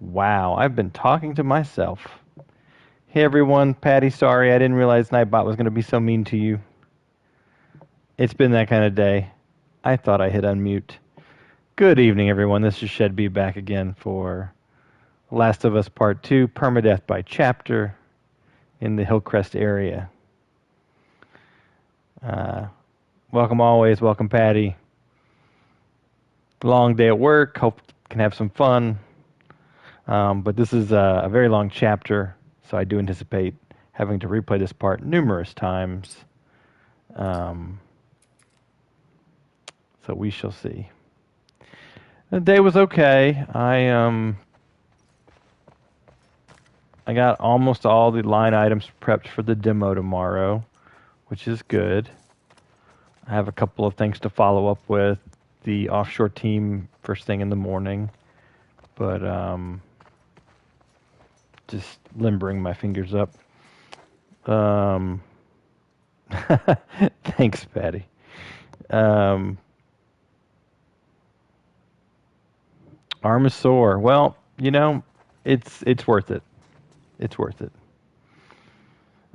Wow, I've been talking to myself. Hey everyone, Patty, sorry, I didn't realize Nightbot was going to be so mean to you. It's been that kind of day. I thought I hit unmute. Good evening, everyone. This is Shedby back again for Last of Us Part 2, Permadeath by Chapter in the Hillcrest area. Welcome always, welcome Patty. Long day at work, hope you can have some fun. But this is a very long chapter, so I do anticipate having to replay this part numerous times. So we shall see. The day was okay. I got almost all the line items prepped for the demo tomorrow, which is good. I have a couple of things to follow up with the offshore team first thing in the morning, but just limbering my fingers up. Thanks, Patty. Arm is sore. Well, you know, it's worth it. It's worth it.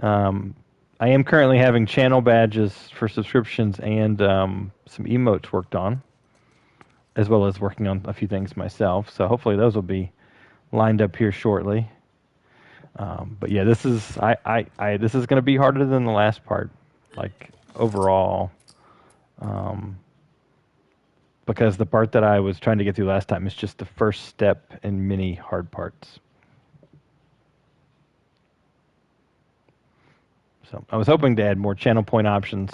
I am currently having channel badges for subscriptions and some emotes worked on, as well as working on a few things myself. So hopefully those will be lined up here shortly. But yeah, this is this is going to be harder than the last part, like overall, because the part that I was trying to get through last time is just the first step in many hard parts. So I was hoping to add more channel point options.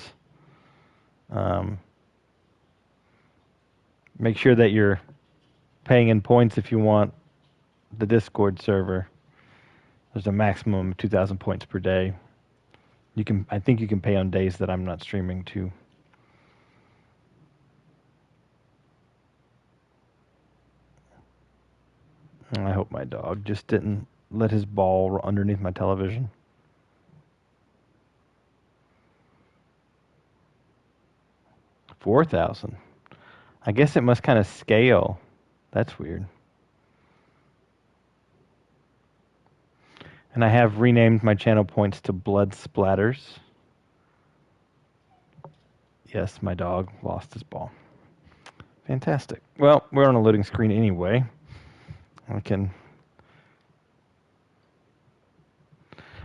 Make sure that you're paying in points if you want the Discord server. There's a maximum of 2,000 points per day. I think you can pay on days that I'm not streaming too. I hope my dog just didn't let his ball underneath my television. $4,000. I guess it must kind of scale. That's weird. And I have renamed my channel points to Blood Splatters. Yes, my dog lost his ball. Fantastic. Well, we're on a loading screen anyway. I can...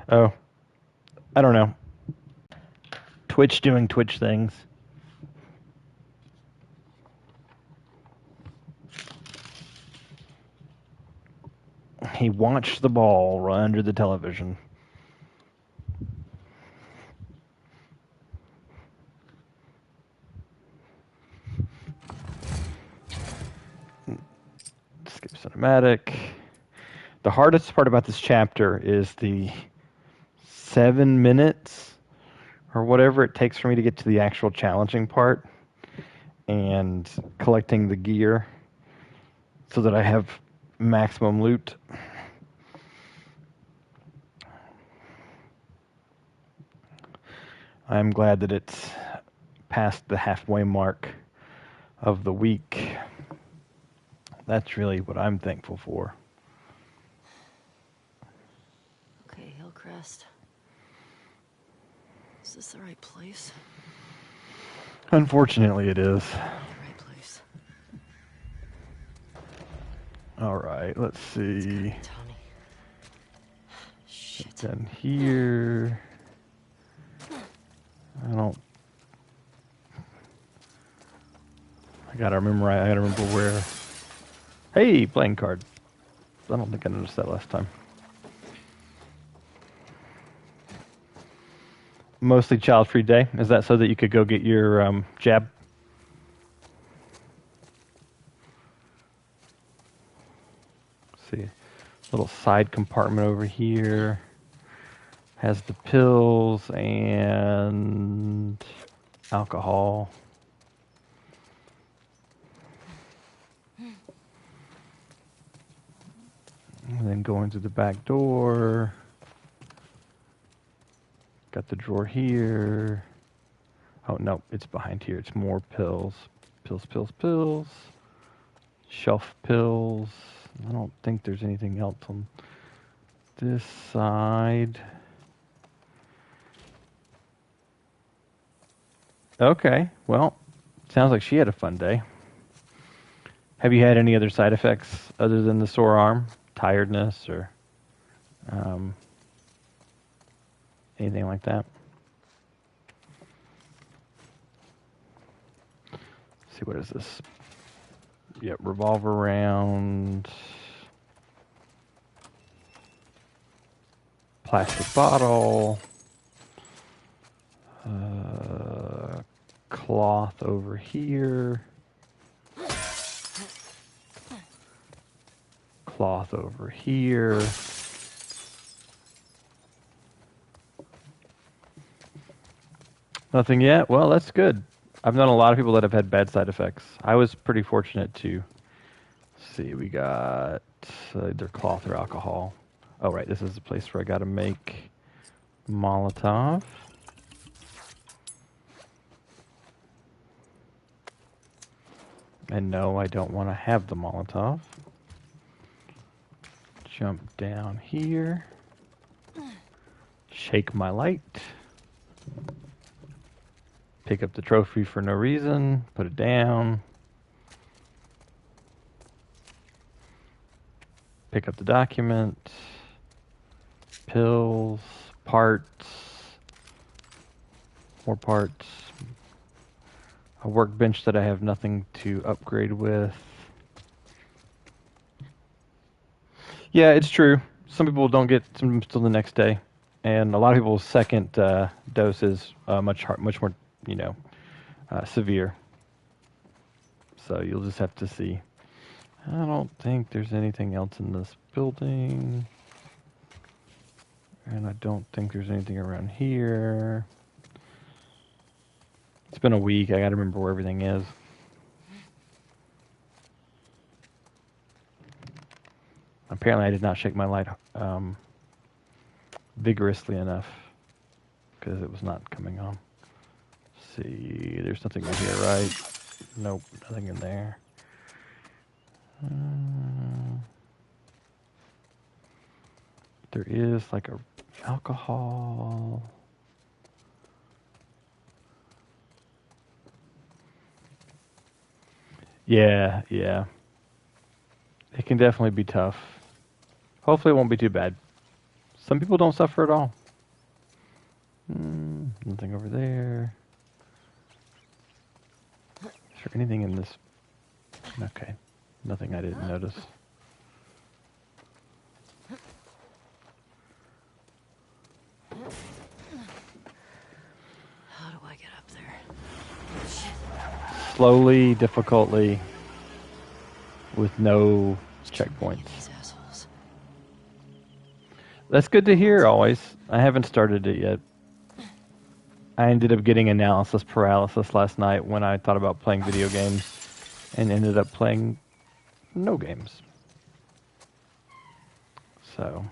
Oh, I don't know. Twitch doing Twitch things. He watched the ball run under the television. Skip cinematic. The hardest part about this chapter is the 7 minutes or whatever it takes for me to get to the actual challenging part and collecting the gear so that I have maximum loot. I'm glad that it's past the halfway mark of the week. That's really what I'm thankful for. Okay, Hillcrest. Is this the right place? Unfortunately, it is. The right place. All right, let's see. Tony. Shit. Then here. I gotta remember where. Hey, playing card. I don't think I noticed that last time. Mostly child-free day. Is that so that you could go get your jab? Let's see, little side compartment over here has the pills and alcohol. And then going through the back door. Got the drawer here. Oh, no, it's behind here. It's more pills. Pills, pills, pills. Shelf pills. I don't think there's anything else on this side. Okay, well, sounds like she had a fun day. Have you had any other side effects other than the sore arm? Tiredness or um, anything like that? Let's see, what is this? Yep, revolver round. Plastic bottle. Cloth over here. Cloth over here. Nothing yet? Well, that's good. I've known a lot of people that have had bad side effects. I was pretty fortunate to see. We got either cloth or alcohol. Oh, right. This is the place where I got to make Molotov. And no, I don't want to have the Molotov. Jump down here. Shake my light. Pick up the trophy for no reason. Put it down. Pick up the document. Pills. Parts. More parts. A workbench that I have nothing to upgrade with. Yeah, it's true. Some people don't get symptoms till the next day, and a lot of people's second dose is much more, severe. So you'll just have to see. I don't think there's anything else in this building, and I don't think there's anything around here. It's been a week. I gotta remember where everything is. Apparently, I did not shake my light vigorously enough because it was not coming on. Let's see, there's nothing in here, right? Nope, nothing in there. There is like a alcohol. Yeah. It can definitely be tough. Hopefully it won't be too bad. Some people don't suffer at all. Nothing over there. Is there anything in this? Okay. Nothing I didn't notice. How do I get up there? Slowly, difficultly, with no checkpoints. These assholes. That's good to hear, always. I haven't started it yet. I ended up getting analysis paralysis last night when I thought about playing video games and ended up playing no games. So.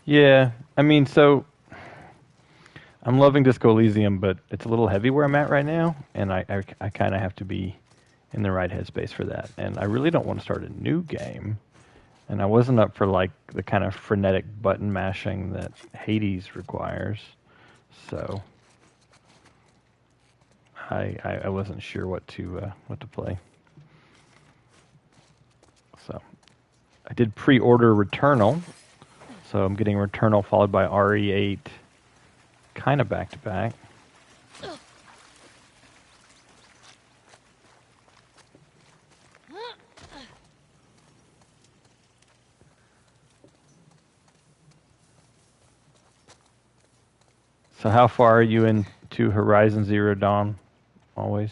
Yeah, I mean, so I'm loving Disco Elysium, but it's a little heavy where I'm at right now, and I kind of have to be in the right headspace for that. And I really don't want to start a new game, and I wasn't up for like the kind of frenetic button mashing that Hades requires, so I wasn't sure what to play. So I did pre-order Returnal. So I'm getting Returnal followed by RE8, kind of back to back. So how far are you into Horizon Zero Dawn? Always.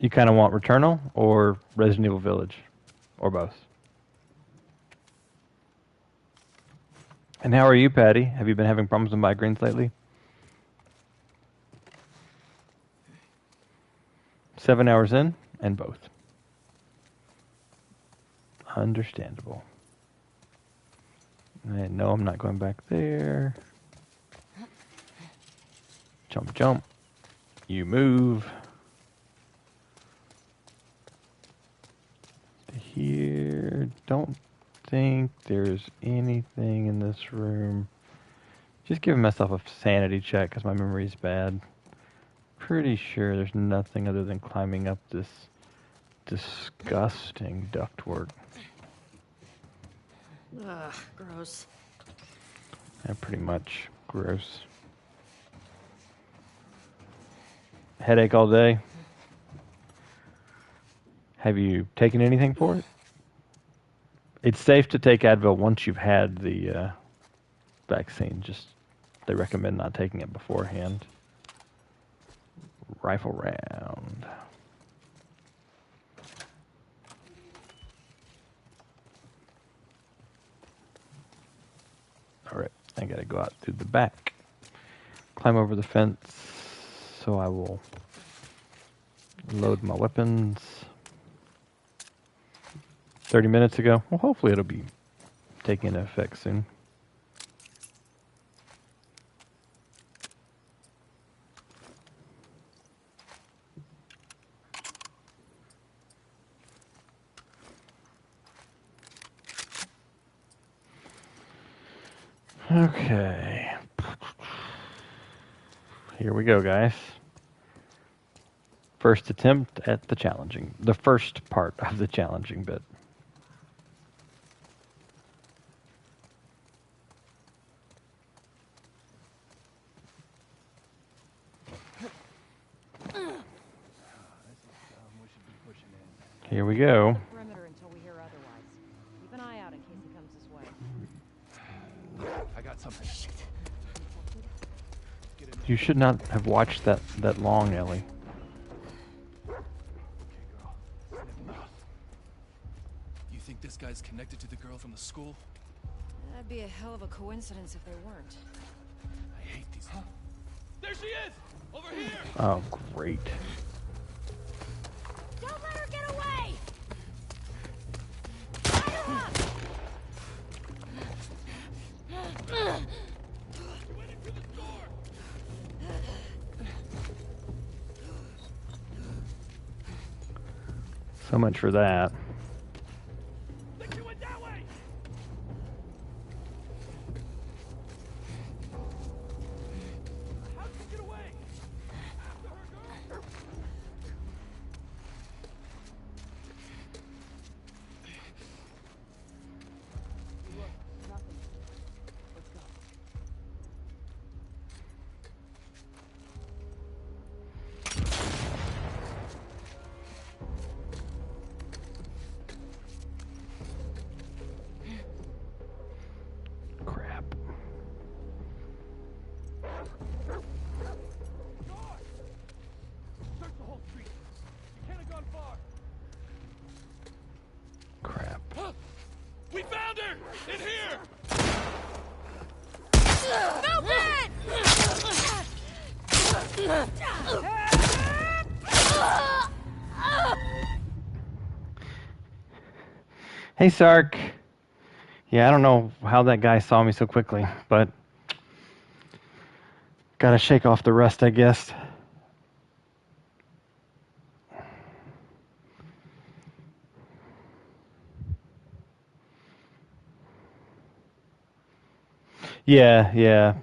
You kind of want Returnal or Resident Evil Village? Or both? And how are you, Patty? Have you been having problems with migraines lately? 7 hours in, and both. Understandable. And no, I'm not going back there. Jump, jump. You move. Here. Don't think there's anything in this room. Just giving myself a sanity check because my memory's bad. Pretty sure there's nothing other than climbing up this disgusting ductwork. Ugh, gross. Yeah, pretty much gross. Headache all day. Have you taken anything for it? It's safe to take Advil once you've had the vaccine. Just they recommend not taking it beforehand. Rifle round. Alright, I gotta go out through the back. Climb over the fence, so I will load my weapons. 30 minutes ago. Well, hopefully it'll be taking effect soon. Okay. Here we go, guys. First attempt at the first part of the challenging bit. Here we go. Perimeter until we hear otherwise. Keep an eye out in case he comes this way. I got something. You should not have watched that long, Ellie. You think this guy's connected to the girl from the school? That'd be a hell of a coincidence if they weren't. I hate these. Huh? There she is! Over here! Oh, great. Don't let her get away! So much for that. Think you went that way! How'd you get away? After her, girl! Crap. Search the whole street. You can't have gone far. Crap. Huh? We found her! In here! Hey, Sark. Yeah, I don't know how that guy saw me so quickly, but gotta shake off the rust, I guess. Yeah.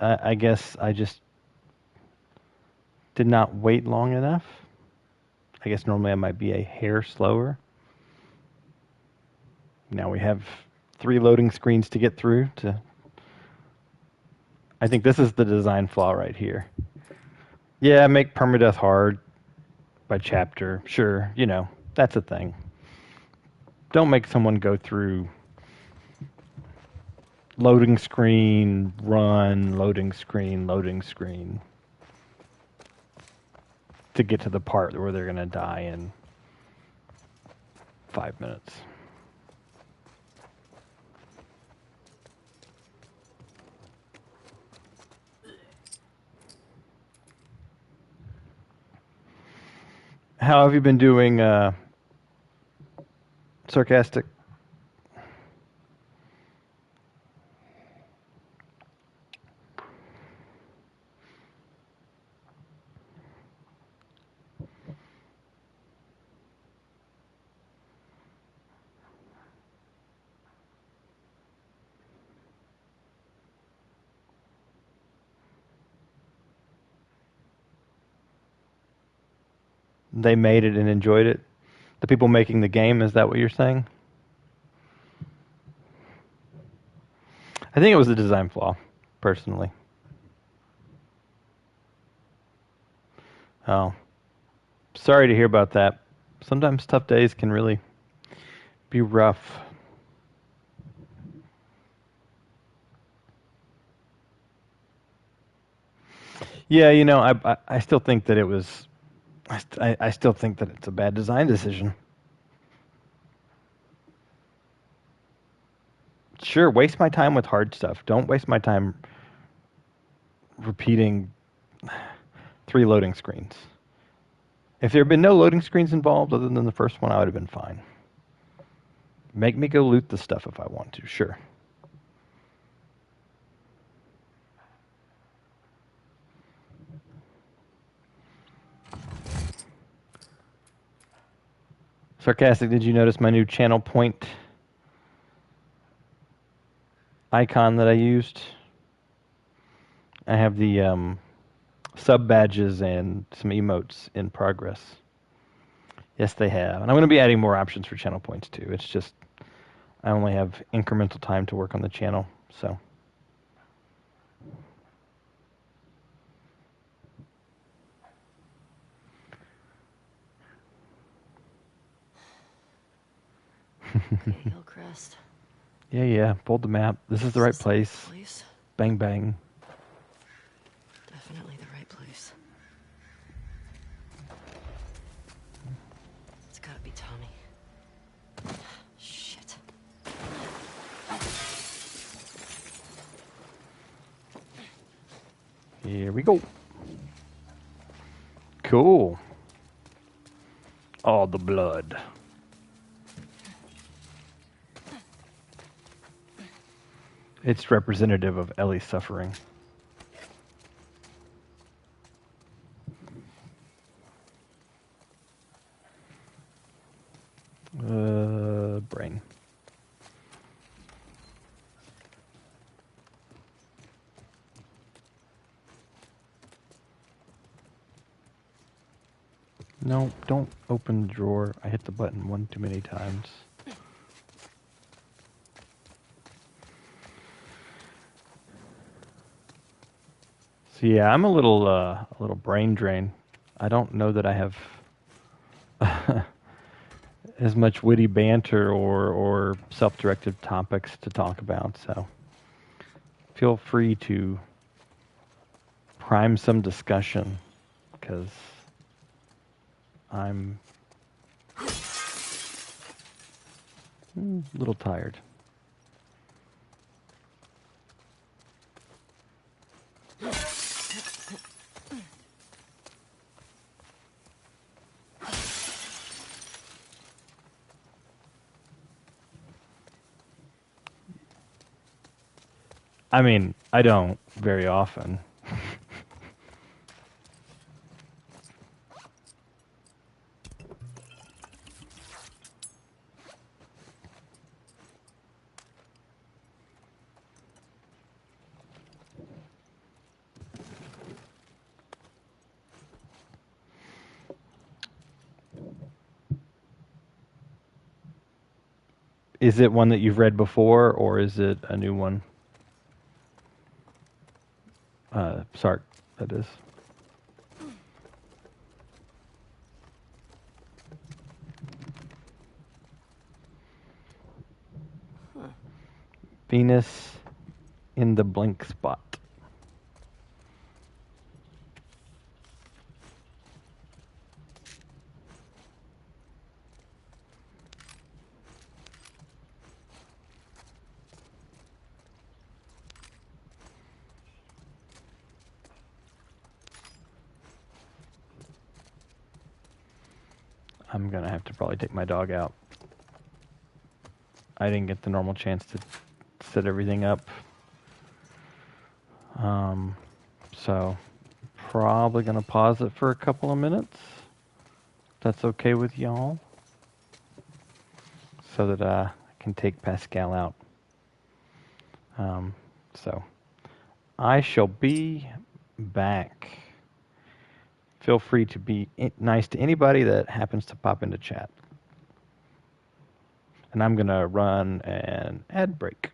I guess I just did not wait long enough. I guess normally I might be a hair slower. Now we have 3 loading screens to get through. I think this is the design flaw right here. Yeah, make permadeath hard by chapter. Sure, that's a thing. Don't make someone go through loading screen, run, loading screen, to get to the part where they're going to die in 5 minutes. How have you been doing, sarcastic? They made it and enjoyed it. The people making the game, is that what you're saying? I think it was a design flaw, personally. Oh, sorry to hear about that. Sometimes tough days can really be rough. Yeah, you know, I still think that it was. I still think that it's a bad design decision. Sure, waste my time with hard stuff. Don't waste my time repeating 3 loading screens. If there had been no loading screens involved other than the first one, I would have been fine. Make me go loot the stuff if I want to, sure. Sarcastic, did you notice my new channel point icon that I used? I have the sub badges and some emotes in progress. Yes, they have. And I'm going to be adding more options for channel points too. It's just I only have incremental time to work on the channel, so. Okay, Hillcrest. Yeah. Pulled the map. This is the right place. Bang, bang. Definitely the right place. It's gotta be Tommy. Shit. Here we go. Cool. All the blood. It's representative of Ellie's suffering. Brain. No, don't open the drawer. I hit the button one too many times. So yeah, I'm a little brain drain. I don't know that I have as much witty banter or self-directed topics to talk about. So feel free to prime some discussion because I'm a little tired. I mean, I don't very often. Is it one that you've read before, or is it a new one? Sark, that is. Venus in the blank spot. I'm gonna have to probably take my dog out. I didn't get the normal chance to set everything up. So probably gonna pause it for a couple of minutes. If that's okay with y'all, so that I can take Pascal out. So I shall be back. Feel free to be nice to anybody that happens to pop into chat. And I'm going to run an ad break.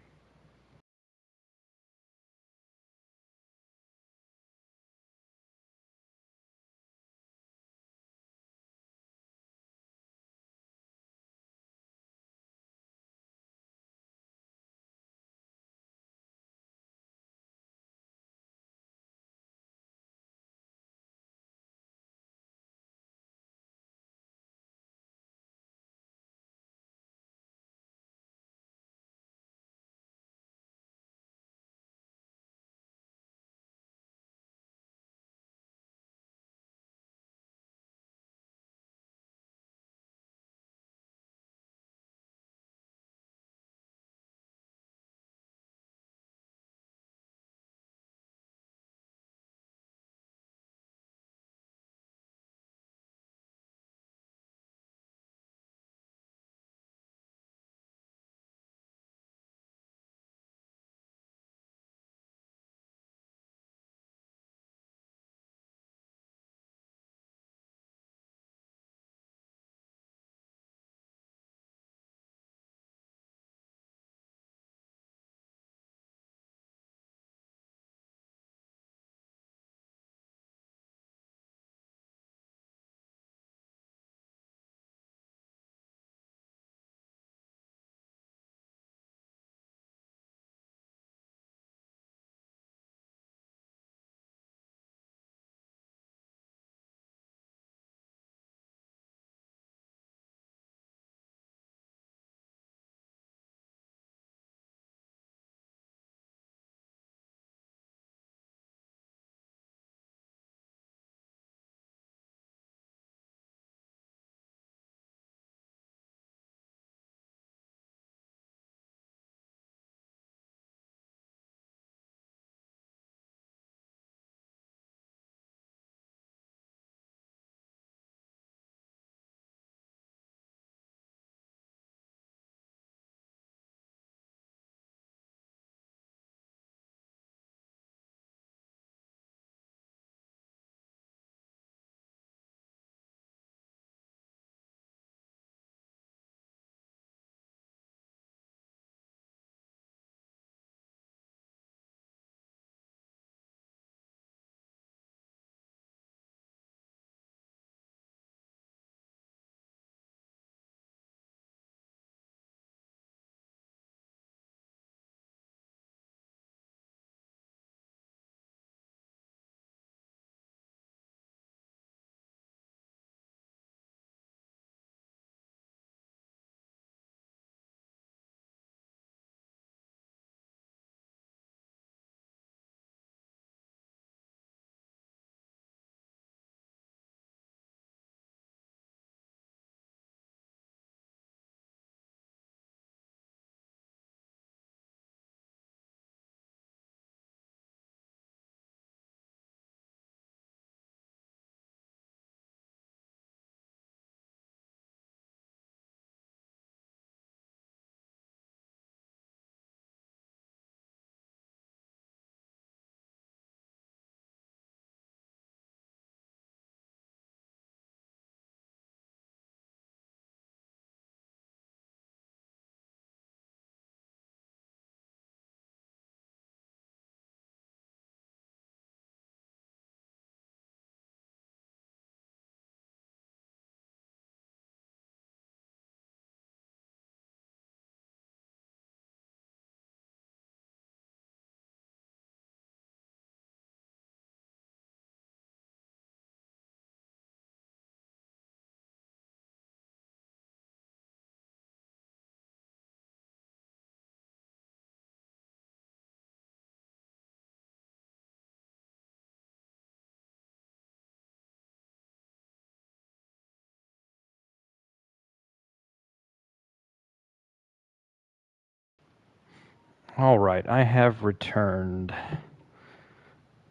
All right, I have returned.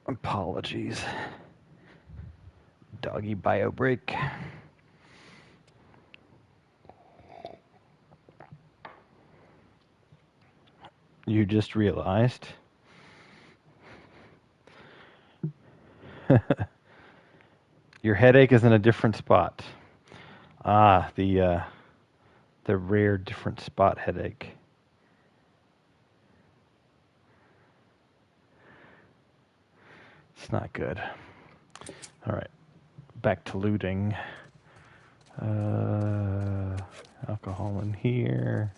Apologies. Doggy bio break. You just realized your headache is in a different spot. Ah, the rare different spot headache. It's not good. All right, back to looting. Alcohol in here.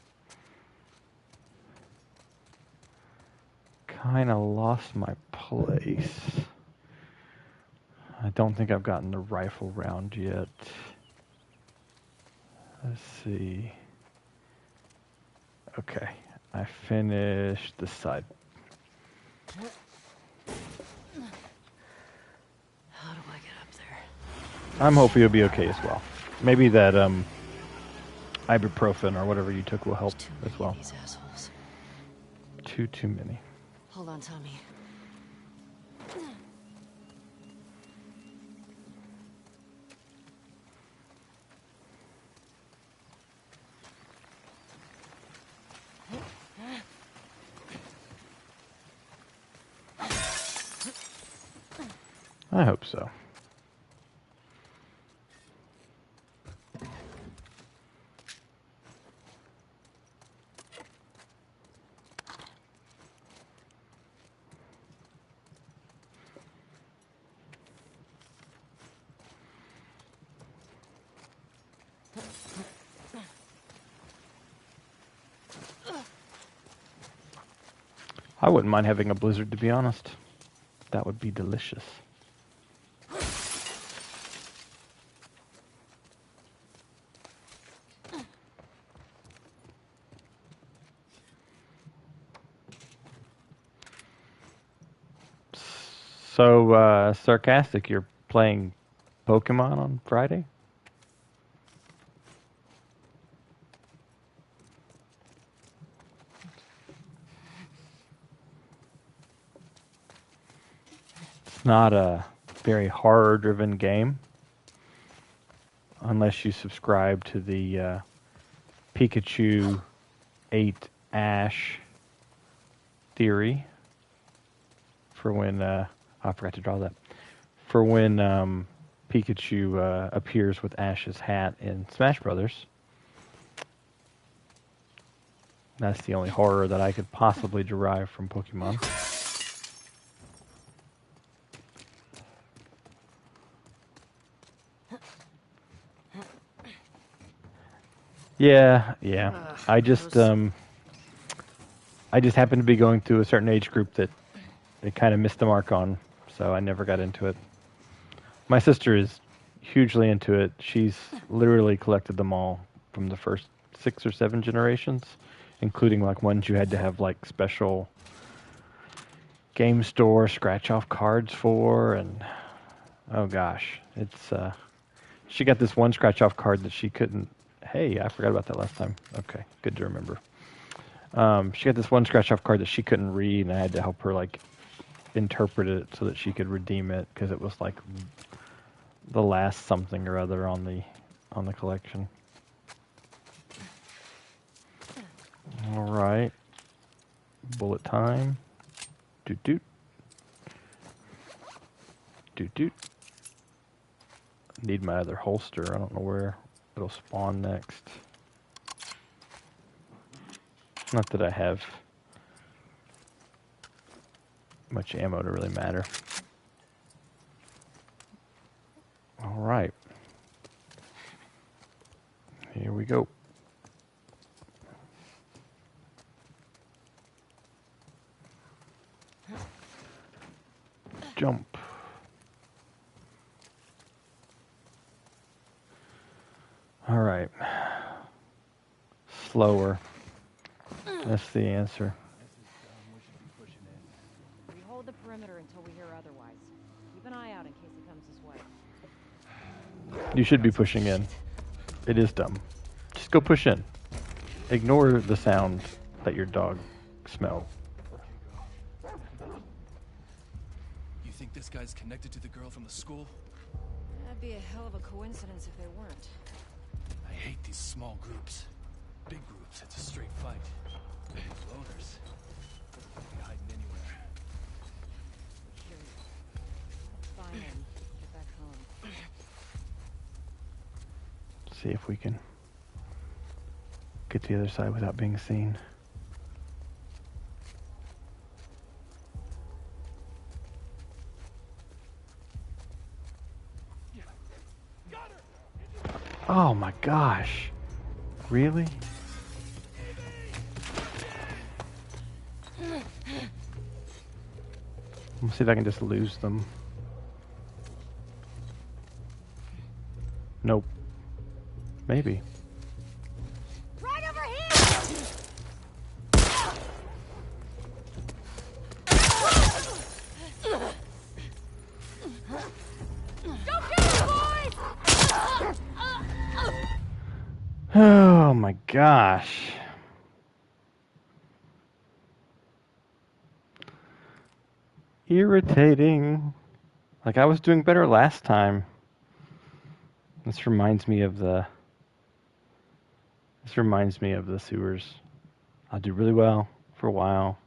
Kind of lost my place. I don't think I've gotten the rifle round yet. Let's see. Okay, I finished the side. How do I get up there? I'm hoping you'll be okay as well. Maybe that ibuprofen or whatever you took will help There's too as many well. of these assholes. Too many. Hold on, Tommy. I hope so. I wouldn't mind having a blizzard, to be honest. That would be delicious. So, sarcastic, you're playing Pokemon on Friday? It's not a very horror-driven game. Unless you subscribe to the Pikachu 8 Ash theory. For when, I forgot to draw that. For when Pikachu appears with Ash's hat in Smash Brothers. That's the only horror that I could possibly derive from Pokemon. Yeah. I just happened to be going through a certain age group that it kind of missed the mark on, so I never got into it. My sister is hugely into it. She's literally collected them all from the first 6 or 7 generations, including like ones you had to have like special game store scratch off cards for, and oh gosh, it's she got this one scratch off card that she couldn't. Hey, I forgot about that last time. Okay, good to remember. She got this one scratch off card that she couldn't read, and I had to help her like interpret it so that she could redeem it, because it was like the last something or other on the collection. All right, bullet time. Doot doot. Doot doot. Need my other holster. I don't know where it'll spawn next. Not that I have much ammo to really matter. All right. Here we go. Jump. All right. Slower. That's the answer. We hold the perimeter until we hear otherwise. Keep an eye out in case he comes this way. You should be pushing in. It is dumb. Just go push in. Ignore the sound that your dog smell. You think this guy's connected to the girl from the school? That'd be a hell of a coincidence if they weren't. I hate these small groups. Big groups, it's a straight fight. Loners. They hiding anywhere. Sure. Fine then. Get back home. See if we can get to the other side without being seen. Oh my gosh. Really? Let's see if I can just lose them. Nope. Maybe. Right over here! Go get him, boys! Oh my gosh. Irritating. Like I was doing better last time. This reminds me of the sewers. I'll do really well for a while,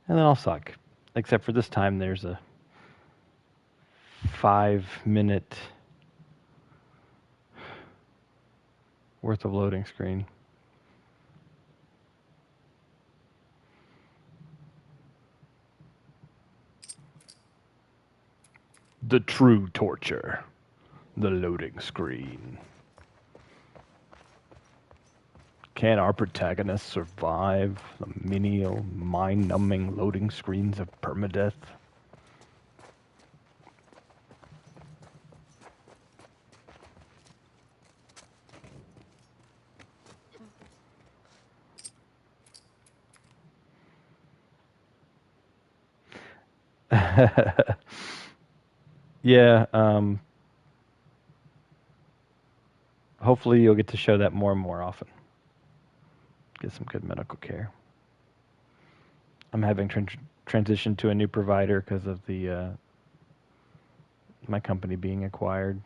and then I'll suck. Except for this time there's a 5-minute worth of loading screen. The true torture. The loading screen. Can our protagonist survive the menial, mind-numbing loading screens of permadeath? Yeah, hopefully you'll get to show that more and more often. Get some good medical care. I'm having transition to a new provider because of the my company being acquired.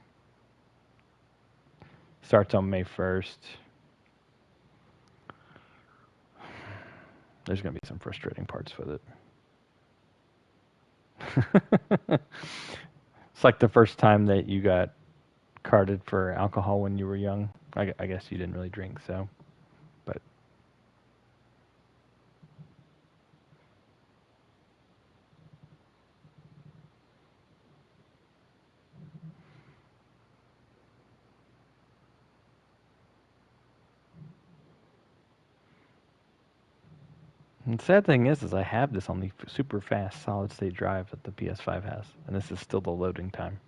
Starts on May 1st. There's going to be some frustrating parts with it. It's like the first time that you got carded for alcohol when you were young. I guess you didn't really drink, so. But. And the sad thing is I have this on the super fast solid state drive that the PS5 has, and this is still the loading time.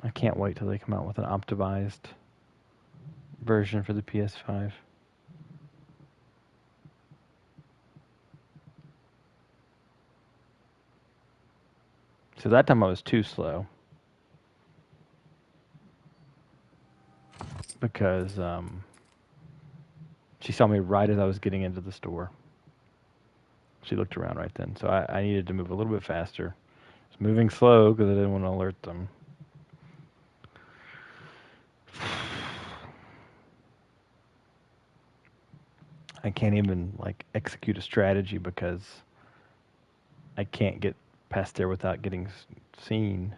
I can't wait till they come out with an optimized version for the PS5. So that time I was too slow. Because she saw me right as I was getting into the store. She looked around right then. So I needed to move a little bit faster. I was moving slow because I didn't want to alert them. I can't even like execute a strategy because I can't get past there without getting seen.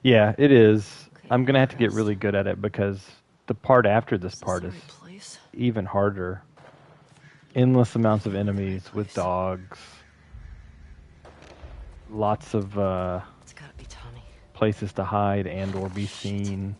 Yeah, it is. Okay, I'm going to have to get really good at it because the part after this part is even harder. Endless amounts of enemies with dogs. Lots of It's gotta be Tommy. places to hide and or be seen.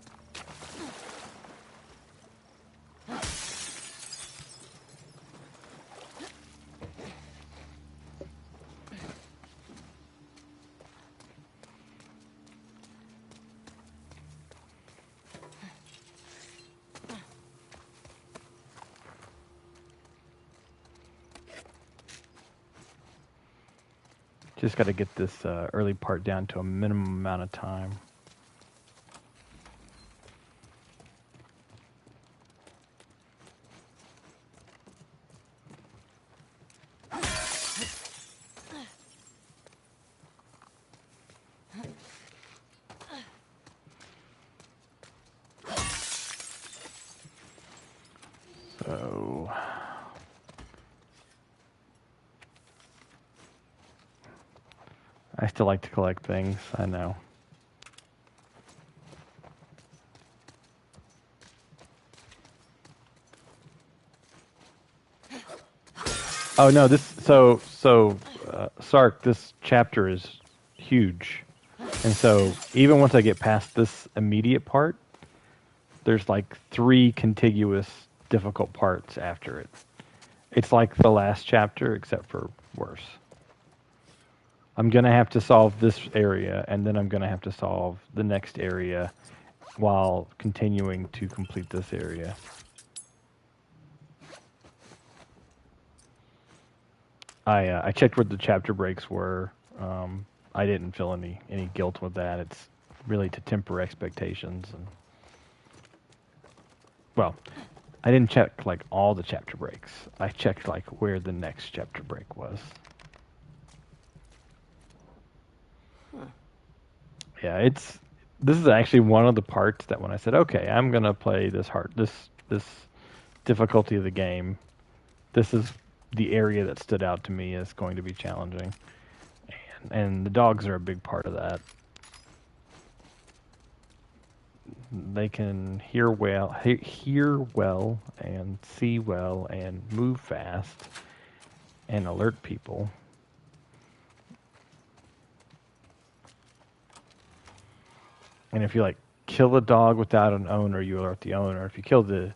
Just got to get this early part down to a minimum amount of time. So I still like to collect things, I know. Oh no, Sark, this chapter is huge. And so even once I get past this immediate part, there's like 3 contiguous difficult parts after it. It's like the last chapter, except for worse. I'm going to have to solve this area, and then I'm going to have to solve the next area while continuing to complete this area. I checked where the chapter breaks were. I didn't feel any guilt with that. It's really to temper expectations. And well, I didn't check like all the chapter breaks. I checked like where the next chapter break was. Yeah, this is actually one of the parts that when I said, okay, I'm gonna play this this difficulty of the game, this is the area that stood out to me as going to be challenging, and the dogs are a big part of that. They can hear well, and see well, and move fast, and alert people. And if you like kill the dog without an owner, you alert the owner. If you kill the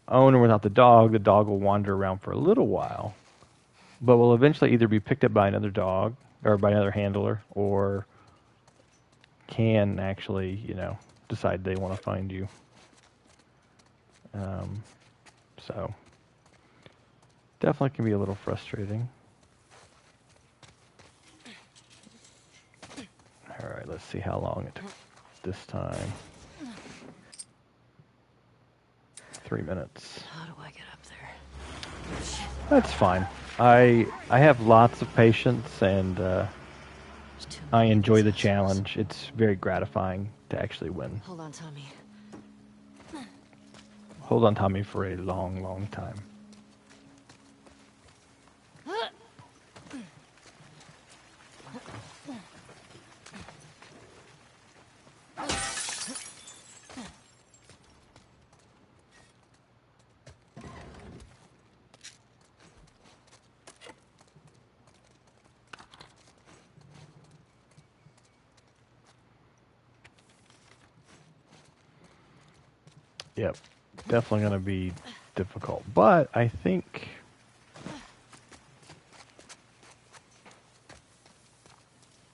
owner without the dog will wander around for a little while, but will eventually either be picked up by another dog or by another handler, or can actually, decide they want to find you. So definitely can be a little frustrating. All right, let's see how long it took this time. 3 minutes. How do I get up there? That's fine. I have lots of patience, and I enjoy the challenge. It's very gratifying to actually win. Hold on, Tommy. Hold on, Tommy, for a long, long time. Yep, definitely going to be difficult, but I think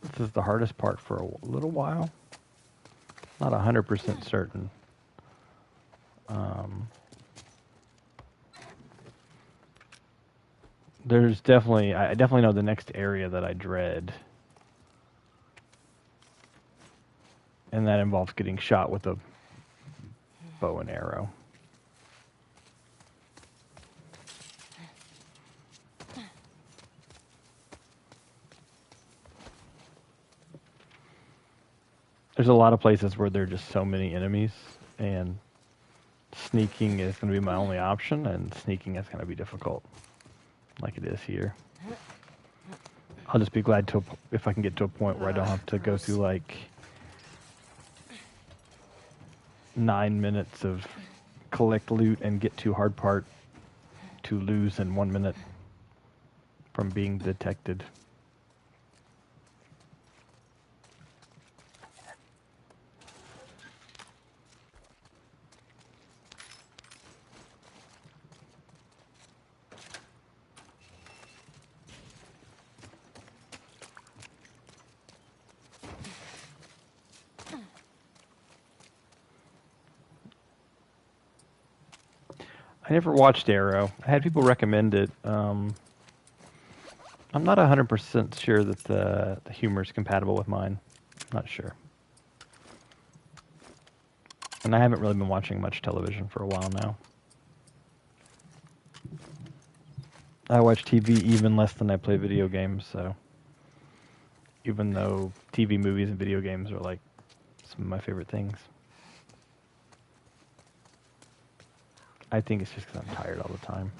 this is the hardest part for a little while. Not 100% certain. There's definitely, I definitely know the next area that I dread, and that involves getting shot with a bow and arrow. There's a lot of places where there are just so many enemies, and sneaking is going to be my only option, and sneaking is going to be difficult, like it is here. I'll just be glad if I can get to a point where I don't have to go through like 9 minutes of collect loot and get to hard part to lose in 1 minute from being detected. I never watched Arrow. I had people recommend it. I'm not 100% sure that the humor is compatible with mine. Not sure. And I haven't really been watching much television for a while now. I watch TV even less than I play video games, so even though TV, movies, and video games are like some of my favorite things. I think it's just because I'm tired all the time.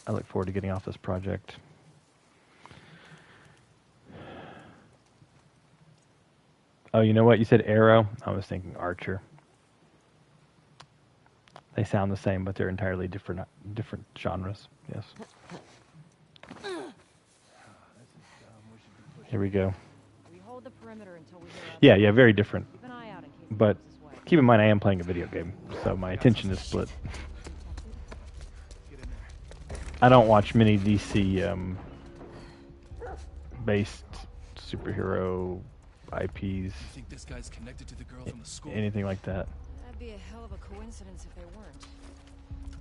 I look forward to getting off this project. Oh, you know what? You said Arrow. I was thinking Archer. They sound the same, but they're entirely different genres. Yes. Here we go. We hold the perimeter until we hear Yeah, very different. Keep an eye out in case But it comes this way. keep in mind, I am playing a video game, so my attention is split. I don't watch many DC based superhero IPs, You think this guy's connected to the girl from the school? anything like that. That'd be a hell of a coincidence if they weren't.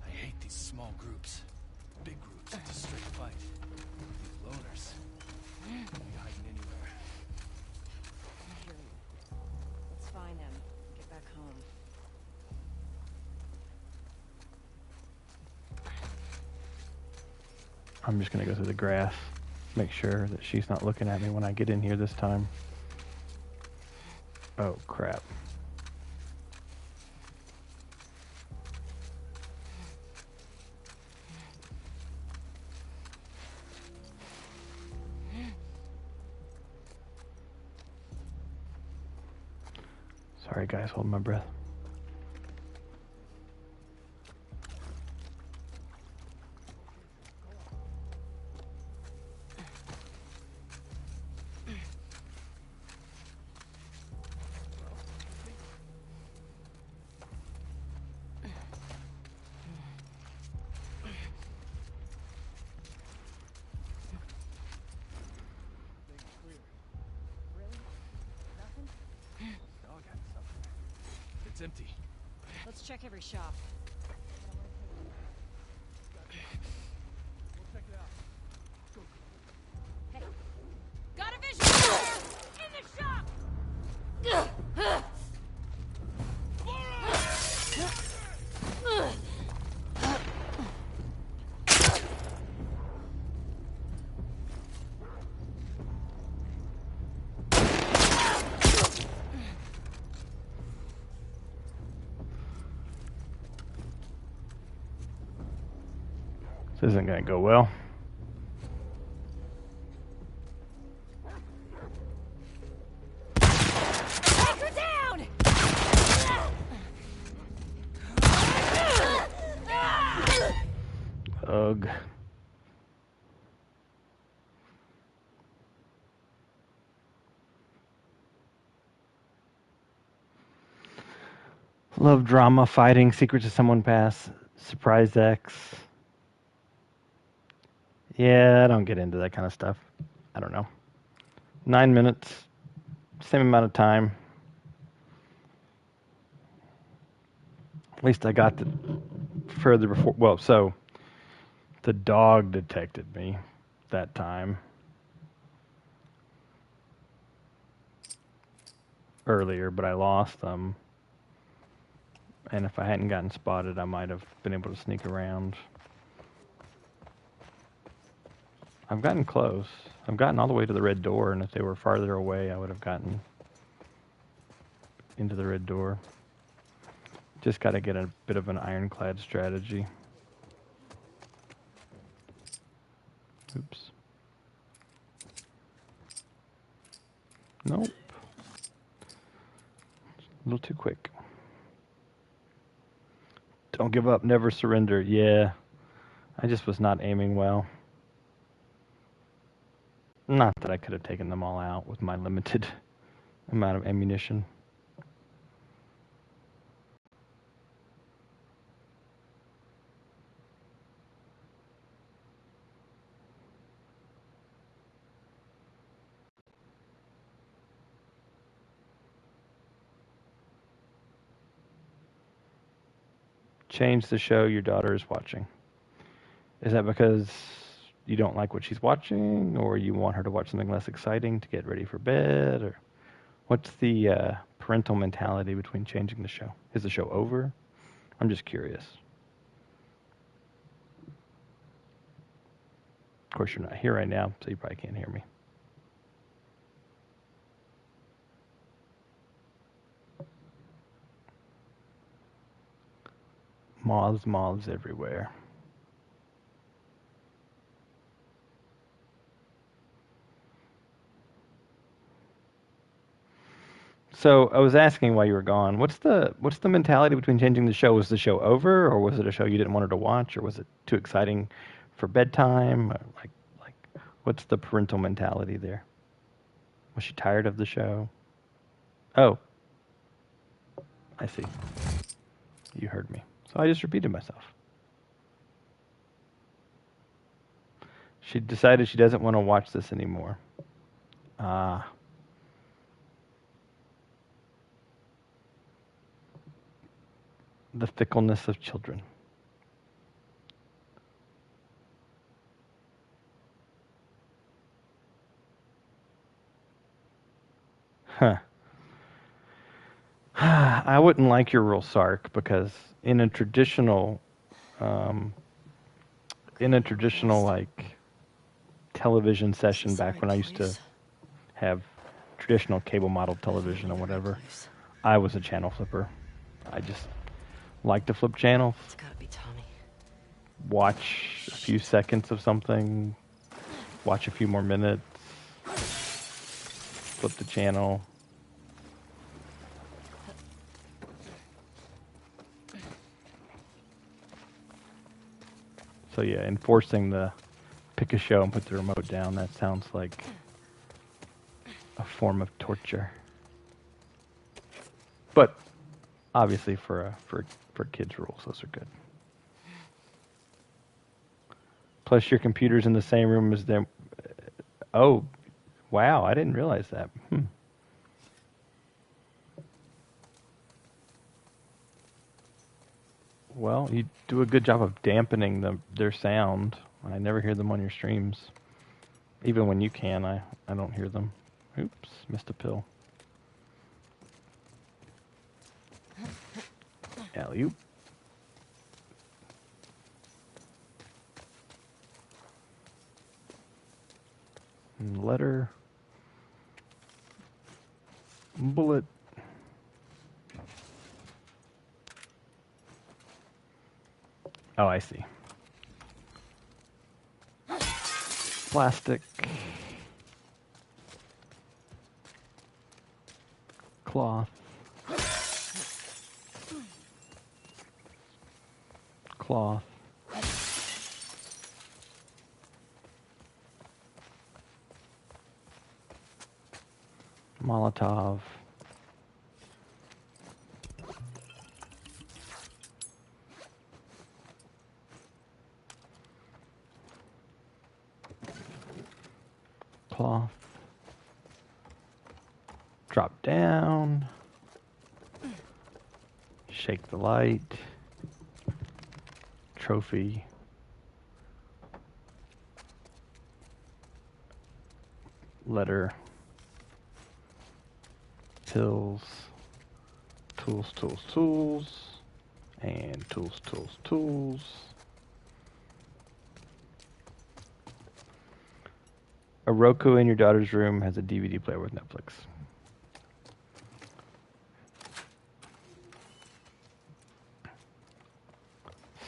I hate these small groups. Big groups, it's a straight fight. These loners. They'll be hiding anywhere. I hear you. Let's find them. Get back home. I'm just gonna go through the grass, make sure that she's not looking at me when I get in here this time. Oh crap. Sorry guys, hold my breath. Dog had something. It's empty. Let's check every shop. We'll check it out. Hey, got a vision! In the shop! This isn't gonna go well. Take her down! Ugh. Love drama, fighting, Secrets of Someone Past, Surprise X. Yeah, I don't get into that kind of stuff. I don't know. 9 minutes, same amount of time. At least I got the further before. Well, so the dog detected me that time. Earlier, but I lost them. And if I hadn't gotten spotted, I might have been able to sneak around. I've gotten close. I've gotten all the way to the red door, and if they were farther away, I would have gotten into the red door. Just got to get a bit of an ironclad strategy. Oops. Nope. A little too quick. Don't give up, never surrender. Yeah, I just was not aiming well. Not that I could have taken them all out with my limited amount of ammunition. Change the show your daughter is watching. Is that because you don't like what she's watching, or you want her to watch something less exciting to get ready for bed, or what's the parental mentality between changing the show? Is the show over? I'm just curious. Of course, you're not here right now, so you probably can't hear me. Moths everywhere. So I was asking while you were gone, what's the mentality between changing the show? Was the show over, or was it a show you didn't want her to watch, or was it too exciting for bedtime? Like, what's the parental mentality there? Was she tired of the show? Oh, I see. You heard me. So I just repeated myself. She decided she doesn't want to watch this anymore. Ah. The fickleness of children. Huh. I wouldn't like your rule, Sark, because in a traditional like television session back when I used to have traditional cable model television or whatever, I was a channel flipper. I just like to flip channels. It's gotta be Tommy. Watch a few seconds of something, watch a few more minutes, flip the channel. So yeah, enforcing the pick a show and put the remote down, that sounds like a form of torture. But obviously for kids' rules, those are good. Plus your computer's in the same room as them. Oh, wow, I didn't realize that. Well, you do a good job of dampening their sound. I never hear them on your streams. Even when you can, I don't hear them. Oops, missed a pill. Alley-oop. Letter. Bullet. Oh, I see. Plastic. Cloth. Cloth. Molotov. Cloth. Drop down. Shake the light. Trophy. Letter. Pills. Tools, tools, tools. And tools, tools, tools. A Roku in your daughter's room has a DVD player with Netflix.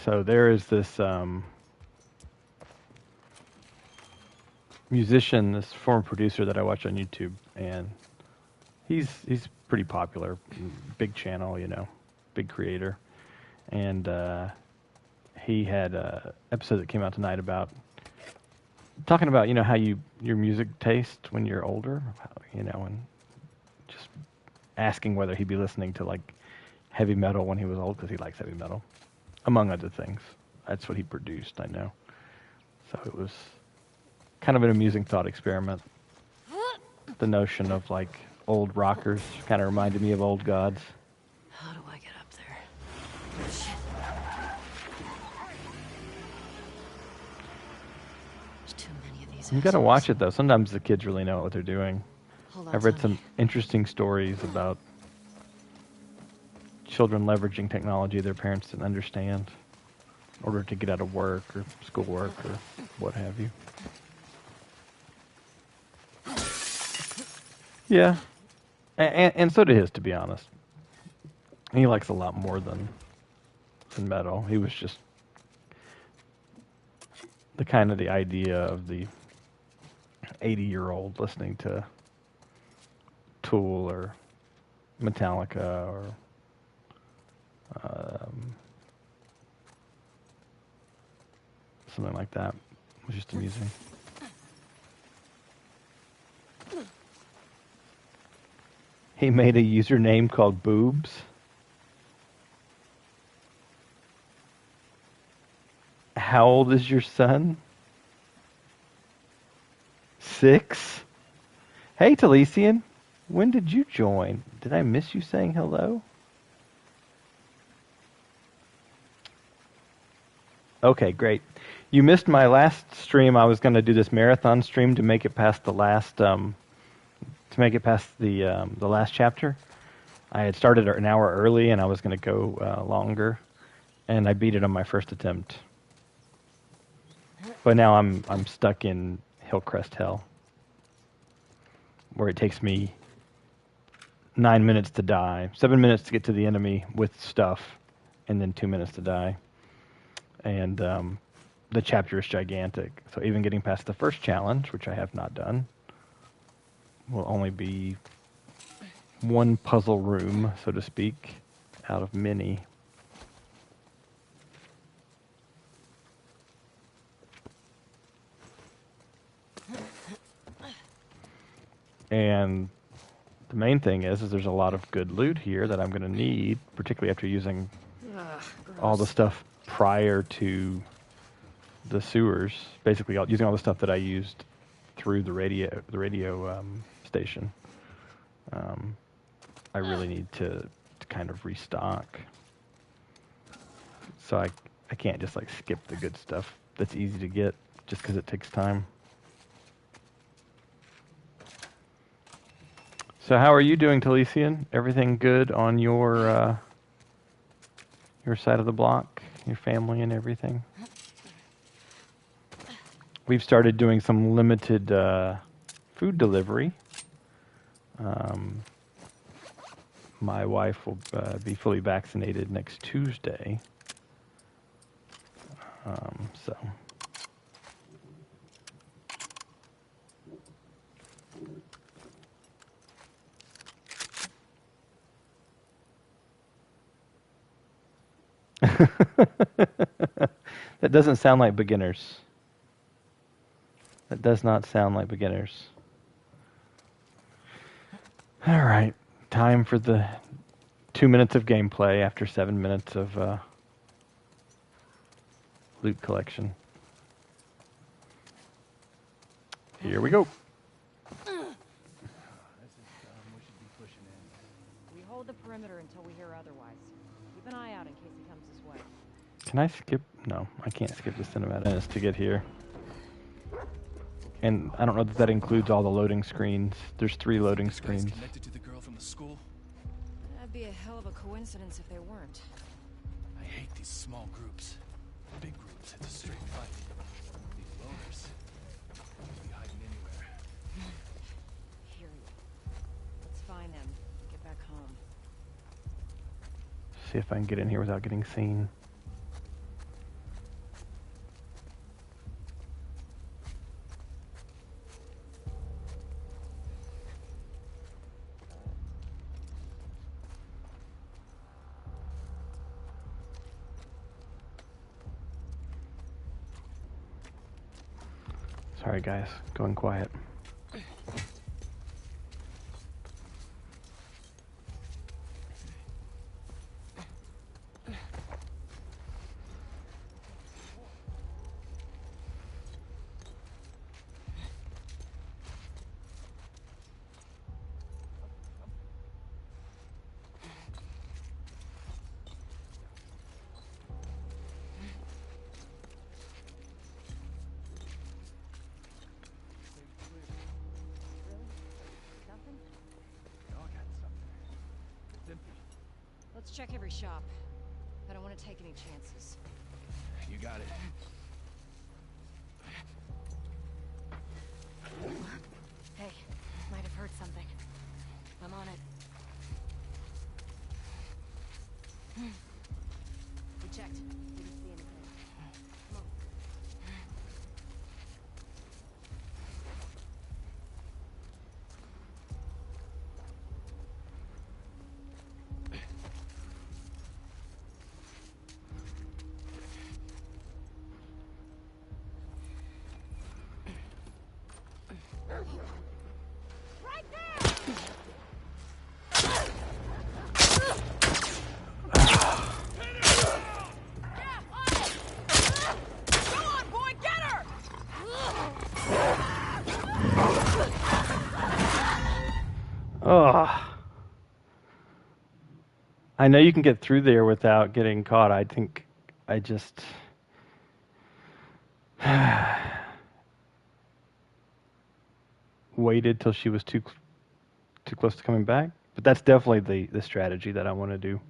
So there is this musician, this former producer that I watch on YouTube, and he's pretty popular, big channel, big creator, and he had an episode that came out tonight about talking about how your music taste when you're older, and just asking whether he'd be listening to like heavy metal when he was old because he likes heavy metal, among other things. That's what he produced, I know. So it was kind of an amusing thought experiment. The notion of like old rockers kind of reminded me of old gods. How do I get up there? Shit. Too many of these You gotta assholes. watch it though. Sometimes the kids really know what they're doing. Hold on, I've read Tommy. some interesting stories about children leveraging technology their parents didn't understand in order to get out of work or schoolwork or what have you. Yeah, and so did his, to be honest. He likes a lot more than metal. He was just the idea of the 80-year-old listening to Tool or Metallica or something like that was just amusing. He made a username called Boobs. How old is your son? 6? Hey, Talesian. When did you join? Did I miss you saying hello? Okay, great. You missed my last stream. I was going to do this marathon stream to make it past the last the last chapter. I had started an hour early, and I was going to go longer, and I beat it on my first attempt. But now I'm stuck in Hillcrest hell, where it takes me 9 minutes to die, 7 minutes to get to the enemy with stuff, and then 2 minutes to die. And the chapter is gigantic, so even getting past the first challenge, which I have not done, will only be one puzzle room, so to speak, out of many. And the main thing is there's a lot of good loot here that I'm going to need, particularly after using all the stuff prior to the sewers. Basically, using all the stuff that I used through the radio station. I really need to kind of restock. So I can't just like skip the good stuff that's easy to get just because it takes time. So how are you doing, Talesian? Everything good on your side of the block? Your family and everything? We've started doing some limited food delivery. My wife will be fully vaccinated next Tuesday. So... That doesn't sound like beginners. That does not sound like beginners. All right, time for the 2 minutes of gameplay after 7 minutes of loot collection. Here we go. We hold the perimeter until we hear otherwise. Keep an eye out in case he comes this way. Can I skip? No, I can't skip the cinematics to get here. And I don't know that includes all the loading screens. There's 3 loading screens. Connected to the girl from the school? That'd be a hell of a coincidence if they weren't. I hate these small groups. Big groups, it's a straight fight. These loners could be hiding anywhere. Hear you. Let's find them. Get back home. See if I can get in here without getting seen. Sorry guys, going quiet. Let's check every shop. I don't want to take any chances. You got it. Hey, might have heard something. I'm on it. We checked. Didn't see anything. Come on. Right there! Yeah, on it! Go on, boy, get her! Ugh. I know you can get through there without getting caught. I think I just... waited till she was too close to coming back. But that's definitely the strategy that I want to do.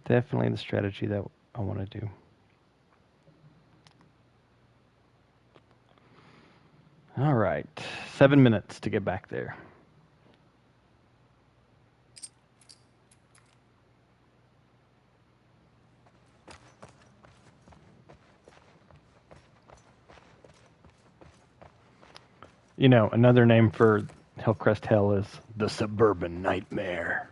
Definitely the strategy that I want to do. All right, 7 minutes to get back there. You know, another name for Hillcrest Hell is the Suburban Nightmare.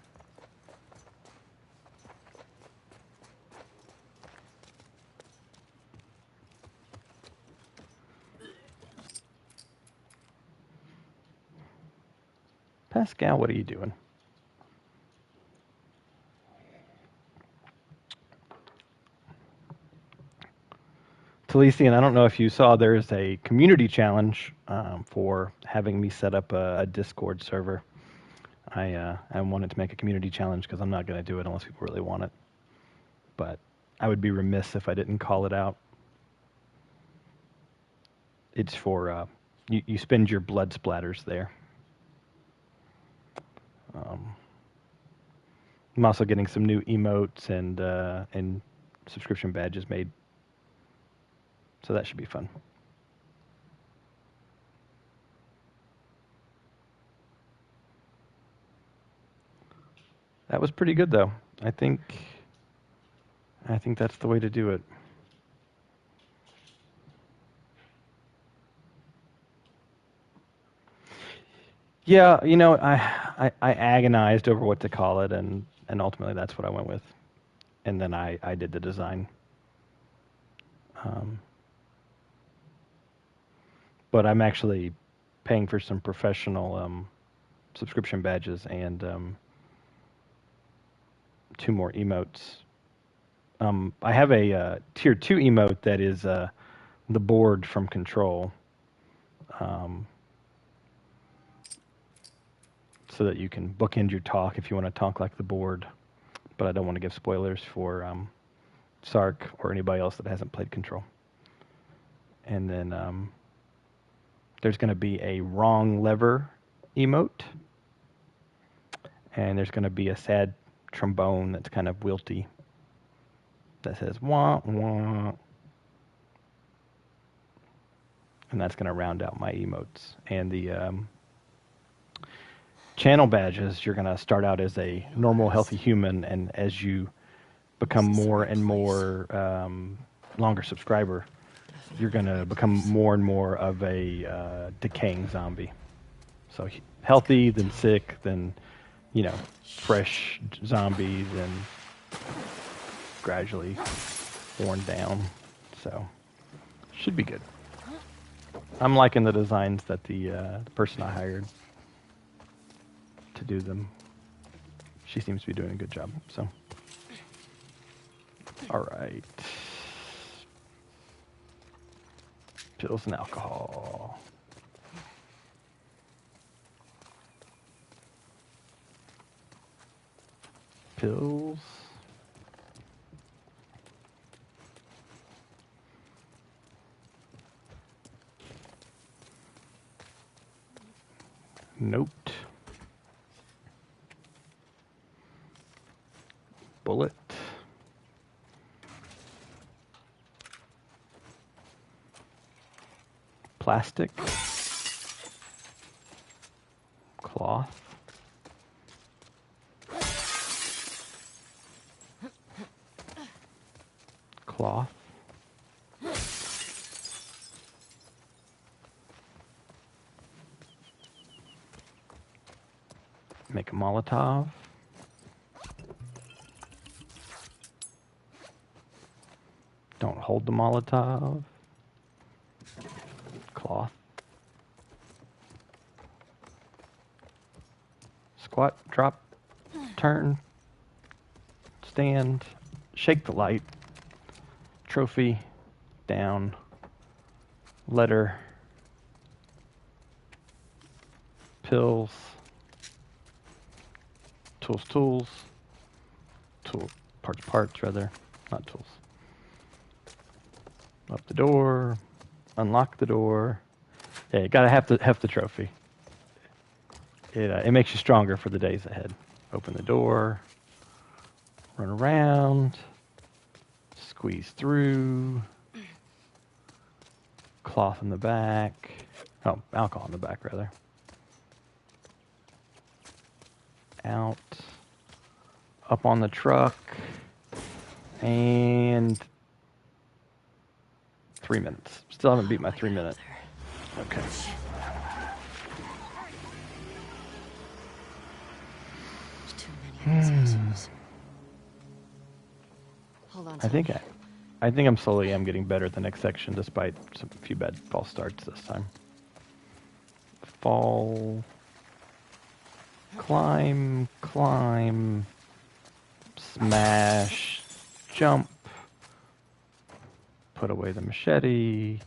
Pascal, what are you doing? Talesian, I don't know if you saw, there's a community challenge for having me set up a Discord server. I wanted to make a community challenge because I'm not going to do it unless people really want it. But I would be remiss if I didn't call it out. It's for, you spend your blood splatters there. I'm also getting some new emotes and subscription badges made. So that should be fun. That was pretty good, though. I think that's the way to do it. Yeah, you know, I agonized over what to call it, and ultimately that's what I went with. And then I did the design. But I'm actually paying for some professional subscription badges and 2 more emotes. I have a tier 2 emote that is the board from Control, so that you can bookend your talk if you want to talk like the board. But I don't want to give spoilers for Sark or anybody else that hasn't played Control. And then there's going to be a wrong lever emote, and there's going to be a sad trombone that's kind of wilty that says wah wah, and that's going to round out my emotes. And the channel badges, you're going to start out as a normal healthy human, and as you become more and more longer subscriber, you're going to become more and more of a decaying zombie. So healthy, then sick, then, you know, fresh zombie, then gradually worn down. So should be good. I'm liking the designs that the person I hired to do them. She seems to be doing a good job. So, all right. Pills and alcohol. Pills. Note. Bullet. Plastic. Cloth. Cloth. Make a Molotov. Don't hold the Molotov. Cloth. Squat, drop, turn, stand, shake the light, trophy, down, letter, pills, tools, parts rather, not tools. Up the door, unlock the door. Yeah, you gotta have the trophy. It makes you stronger for the days ahead. Open the door, run around, squeeze through, cloth in the back. Oh, alcohol in the back, rather. Out, up on the truck, and 3 minutes. Still haven't beat my 3 minute. Okay. Hold on. I think I'm slowly getting better at the next section, despite a few bad false starts this time. Fall, climb, smash, jump, put away the machete,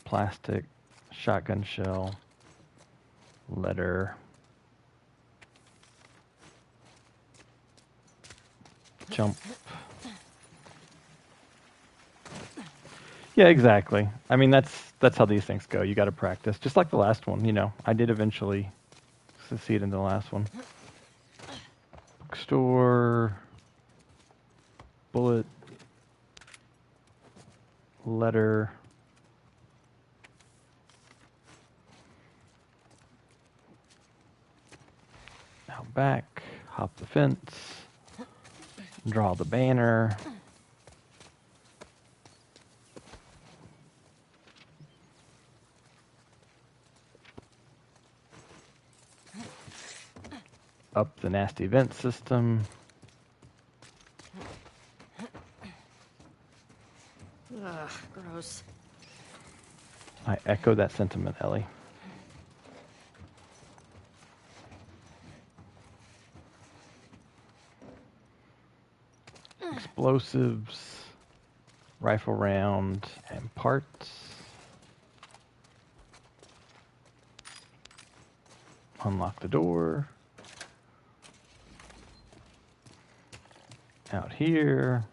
plastic, shotgun shell, letter, jump. Yeah, exactly. I mean, that's how these things go. You got to practice, just like the last one. You know, I did eventually succeed in the last one. Bookstore, bullet, letter, out back, hop the fence, draw the banner. Up the nasty vent system. Ugh, gross. I echo that sentiment, Ellie. Explosives, rifle round, and parts. Unlock the door. Out here,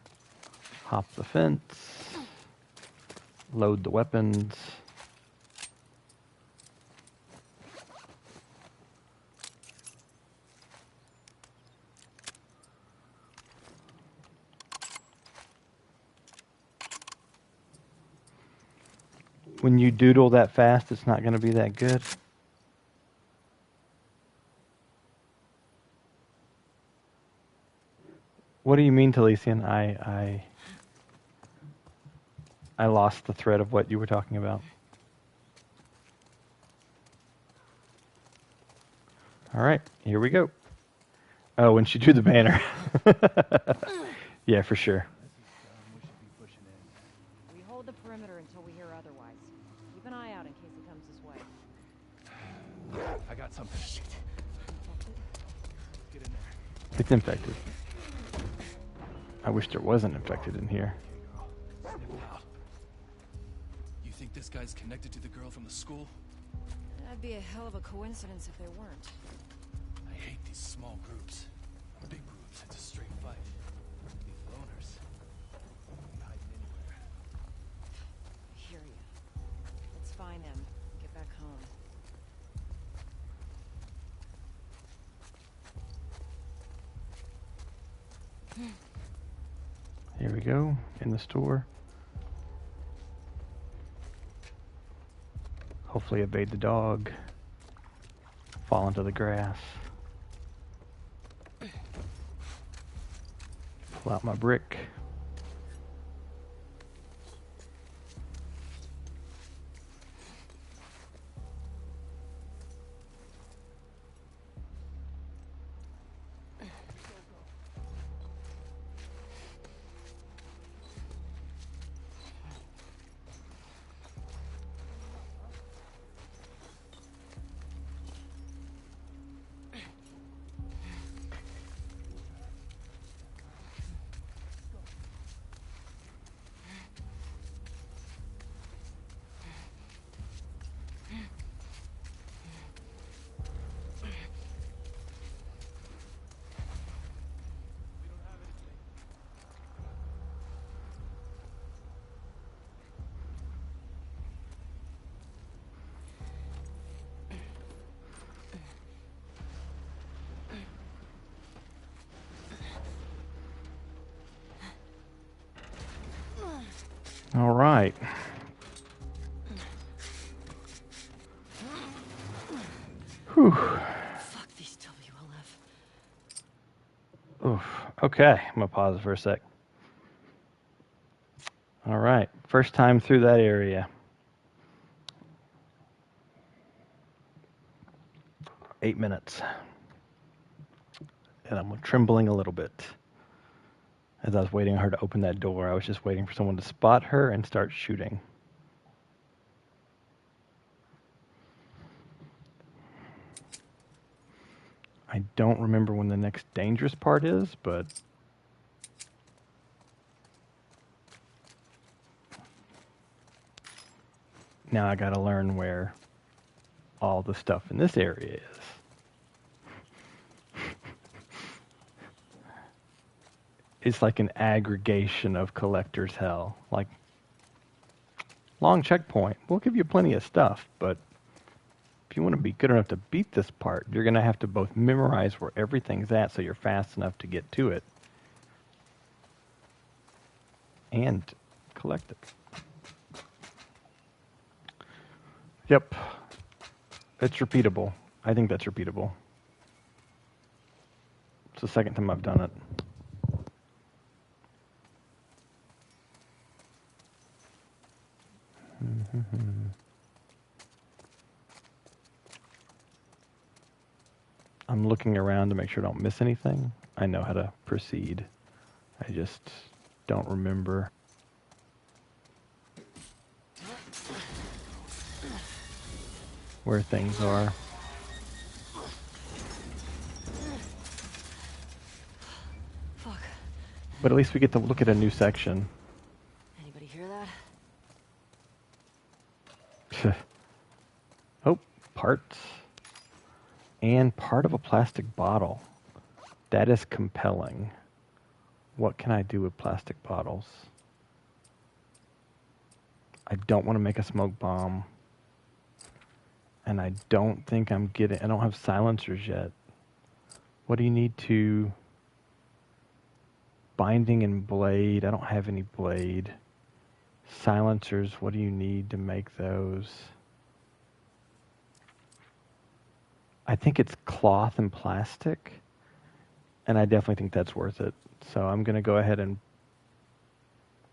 hop the fence, load the weapons. When you doodle that fast, it's not going to be that good. What do you mean, Talisian? I lost the thread of what you were talking about. All right, here we go. Oh, when she drew the banner. Yeah, for sure. We hold the perimeter until we hear otherwise. Keep an eye out in case he comes this way. I got something. Shit. Get in there. It's infected. I wish there wasn't infected in here. Snip out. You think this guy's connected to the girl from the school? That'd be a hell of a coincidence if they weren't. I hate these small groups. Big groups, it's a straight fight. These loners, hiding anywhere. Here, Here we go, in the store. Hopefully evade the dog. Fall into the grass. Pull out my brick. All right. Whew. Fuck these WLF. Oof. Okay, I'm gonna pause for a sec. All right, first time through that area. 8 minutes. And I'm trembling a little bit. As I was waiting on her to open that door, I was just waiting for someone to spot her and start shooting. I don't remember when the next dangerous part is, but now I gotta learn where all the stuff in this area is. It's like an aggregation of collector's hell. Like, long checkpoint. We'll give you plenty of stuff, but if you want to be good enough to beat this part, you're going to have to both memorize where everything's at so you're fast enough to get to it and collect it. Yep. It's repeatable. I think that's repeatable. It's the second time I've done it. I'm looking around to make sure I don't miss anything. I know how to proceed. I just don't remember. Where things are. Fuck. But at least we get to look at a new section. Anybody hear that? Oh, parts. And part of a plastic bottle. That is compelling. What can I do with plastic bottles? I don't want to make a smoke bomb. And I don't think I don't have silencers yet. What do you need to... Binding and blade. I don't have any blade. Silencers, what do you need to make those? I think it's cloth and plastic. And I definitely think that's worth it. So I'm going to go ahead and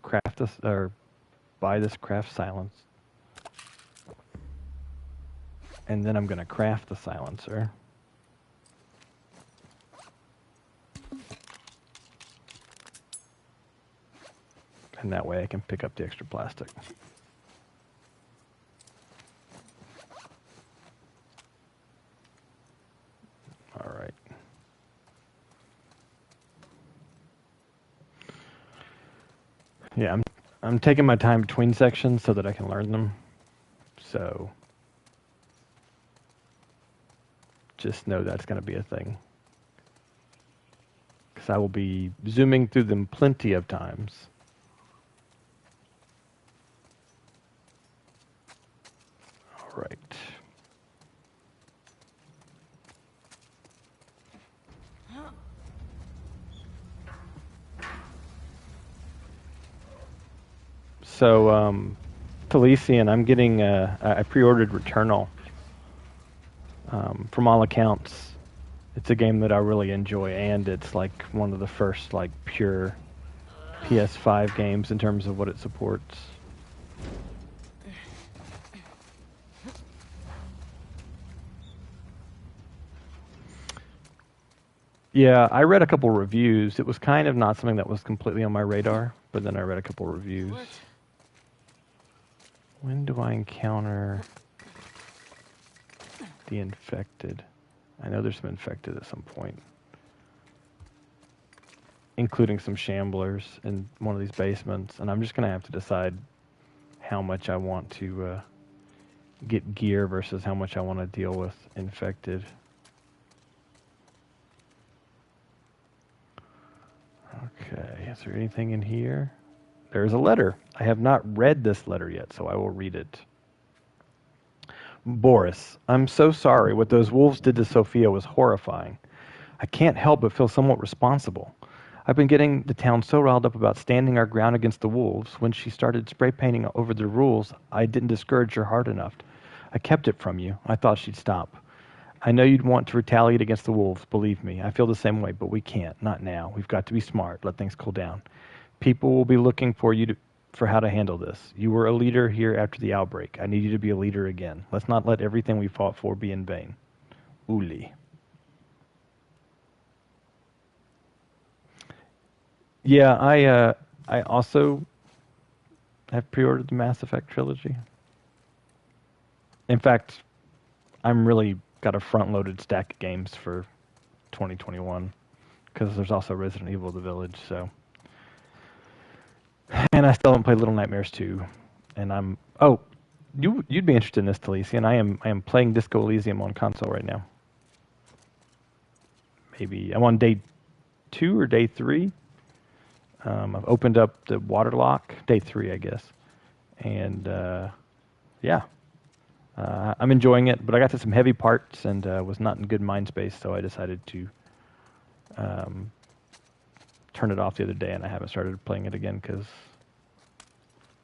craft this, or buy this craft silence. And then I'm going to craft the silencer. And that way I can pick up the extra plastic. All right. Yeah, I'm taking my time between sections so that I can learn them. So just know that's going to be a thing. Because I will be zooming through them plenty of times. All right. So, Talesian, I'm getting. I pre-ordered Returnal. From all accounts, it's a game that I really enjoy, and it's like one of the first like pure PS5 games in terms of what it supports. Yeah, I read a couple reviews. It was kind of not something that was completely on my radar, but then I read a couple reviews. When do I encounter the infected? I know there's some infected at some point, including some shamblers in one of these basements, and I'm just going to have to decide how much I want to get gear versus how much I want to deal with infected. Okay, is there anything in here? There's a letter. I have not read this letter yet, so I will read it. Boris, I'm so sorry. What those wolves did to Sophia was horrifying. I can't help but feel somewhat responsible. I've been getting the town so riled up about standing our ground against the wolves. When she started spray painting over the rules, I didn't discourage her hard enough. I kept it from you. I thought she'd stop. I know you'd want to retaliate against the wolves, believe me. I feel the same way, but we can't. Not now. We've got to be smart. Let things cool down. People will be looking for you for how to handle this. You were a leader here after the outbreak. I need you to be a leader again. Let's not let everything we fought for be in vain. Uli. Yeah, I also have pre-ordered the Mass Effect trilogy. In fact, I'm really got a front-loaded stack of games for 2021 because there's also Resident Evil: The Village. So, and I still haven't played Little Nightmares 2. And I'm you'd be interested in this, Talesian. I am playing Disco Elysium on console right now. Maybe I'm on day 2 or day 3. I've opened up the waterlock, day 3, I guess, and yeah, I'm enjoying it. But I got to some heavy parts and was not in good mind space, so I decided to turn it off the other day, and I haven't started playing it again because,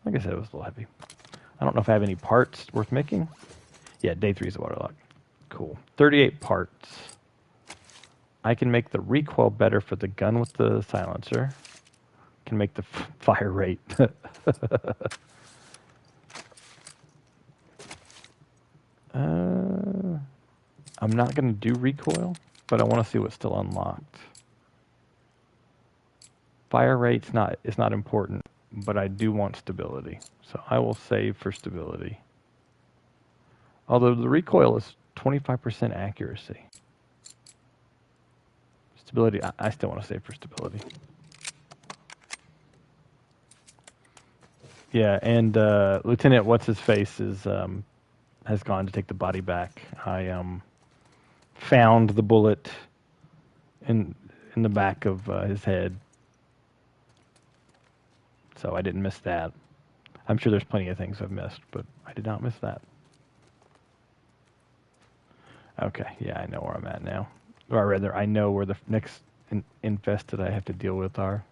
like I said, it was a little heavy. I don't know if I have any parts worth making. Yeah, day 3 is the waterlock. Cool. 38 parts. I can make the recoil better for the gun with the silencer. Can make the fire rate. I'm not going to do recoil, but I want to see what's still unlocked. Fire rate's is not important, but I do want stability. So I will save for stability. Although the recoil is 25% accuracy. Stability, I still want to save for stability. Yeah, and Lieutenant What's-His-Face has gone to take the body back. I found the bullet in the back of his head. So I didn't miss that. I'm sure there's plenty of things I've missed, but I did not miss that. Okay, yeah, I know where I'm at now. Or rather, I know where the next infested I have to deal with are.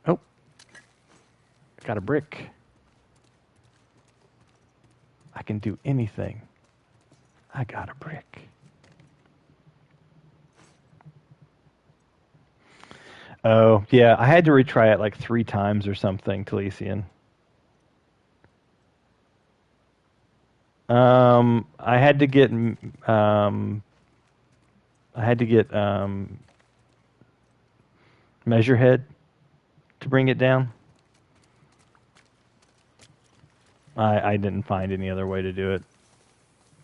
Oh, got a brick. I can do anything. I got a brick. Oh, yeah, I had to retry it like 3 times or something, Talesian. I had to get Measurehead to bring it down. I didn't find any other way to do it.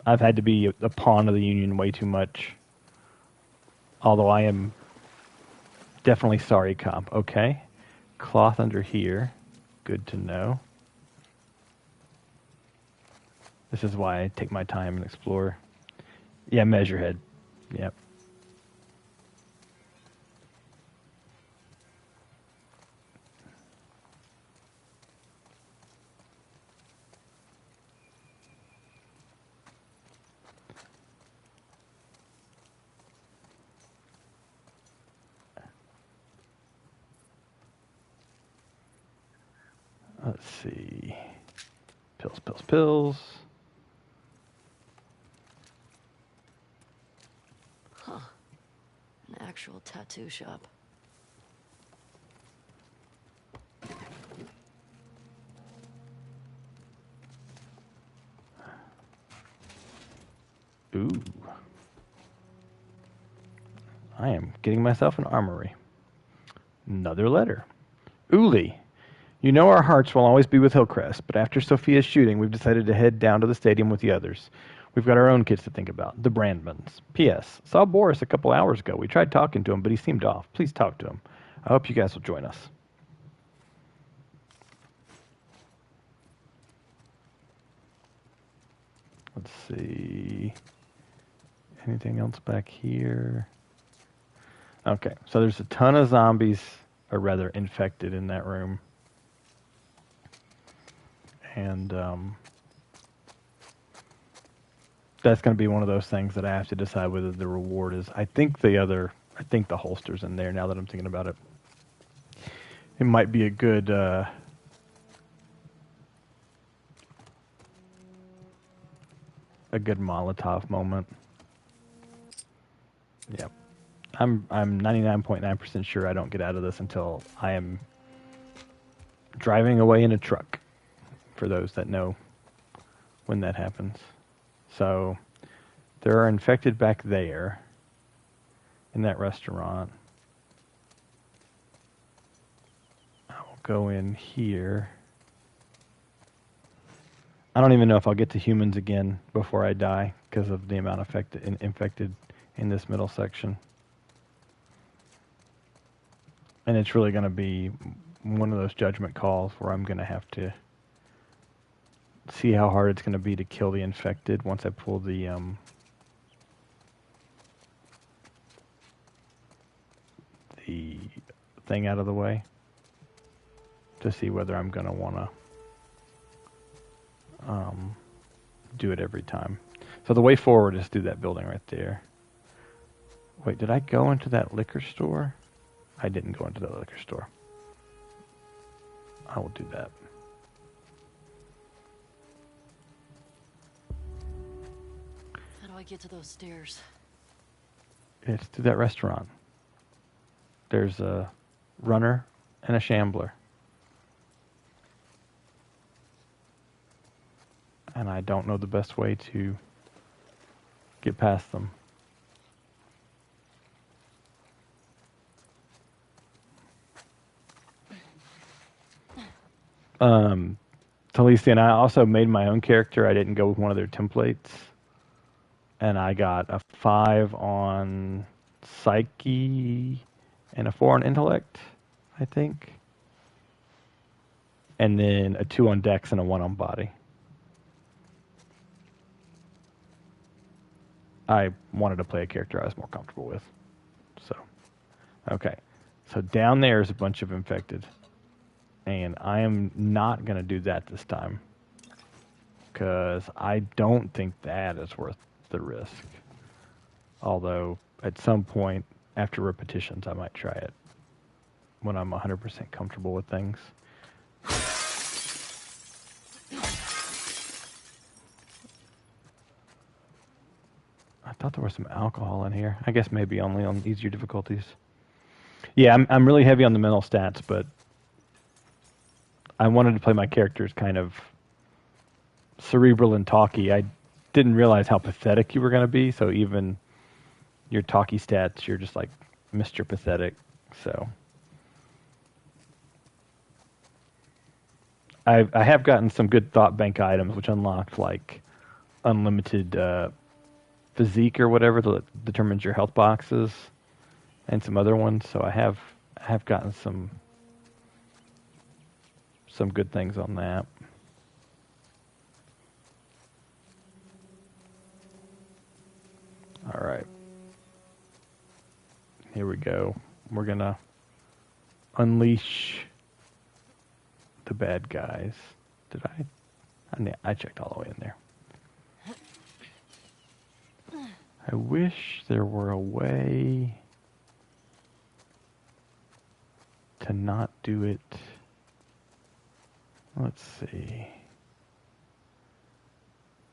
I've had to be a pawn of the Union way too much. Although I am definitely sorry, cop. Okay. Cloth under here. Good to know. This is why I take my time and explore. Yeah, Measurehead. Yep. Let's see. Pills, pills, pills. Huh. An actual tattoo shop. Ooh. I am getting myself an armory. Another letter. Uli, you know our hearts will always be with Hillcrest, but after Sophia's shooting, we've decided to head down to the stadium with the others. We've got our own kids to think about, the Brandmans. P.S. Saw Boris a couple hours ago. We tried talking to him, but he seemed off. Please talk to him. I hope you guys will join us. Let's see. Anything else back here? Okay, so there's a ton of zombies, or rather infected, in that room. And that's going to be one of those things that I have to decide whether the reward is. I think the holster's in there now that I'm thinking about it. It might be a good Molotov moment. Yep. I'm 99.9% sure I don't get out of this until I am driving away in a truck, for those that know when that happens. So there are infected back there in that restaurant. I will go in here. I don't even know if I'll get to humans again before I die because of the amount of infected in this middle section. And it's really going to be one of those judgment calls where I'm going to have to see how hard it's going to be to kill the infected once I pull the thing out of the way, to see whether I'm going to want to do it every time. So the way forward is through that building right there. Wait, did I go into that liquor store? I didn't go into the liquor store. I will do that. How do I get to those stairs? It's through that restaurant. There's a runner and a shambler. And I don't know the best way to get past them. Talisa and I also made my own character. I didn't go with one of their templates. And I got a 5 on psyche and a 4 on intellect, I think. And then a 2 on dex and a 1 on body. I wanted to play a character I was more comfortable with. So, okay. So down there is a bunch of infected. And I am not going to do that this time, because I don't think that is worth the risk. Although, at some point, after repetitions, I might try it when I'm 100% comfortable with things. I thought there was some alcohol in here. I guess maybe only on easier difficulties. Yeah, I'm really heavy on the mental stats, but I wanted to play my characters kind of cerebral and talky. I didn't realize how pathetic you were going to be, so even your talky stats, you're just like Mr. Pathetic. So I have gotten some good thought bank items, which unlocked like unlimited physique or whatever that determines your health boxes, and some other ones. So I have gotten some good things on that. All right. Here we go. We're going to unleash the bad guys. Did I checked all the way in there. I wish there were a way to not do it. Let's see.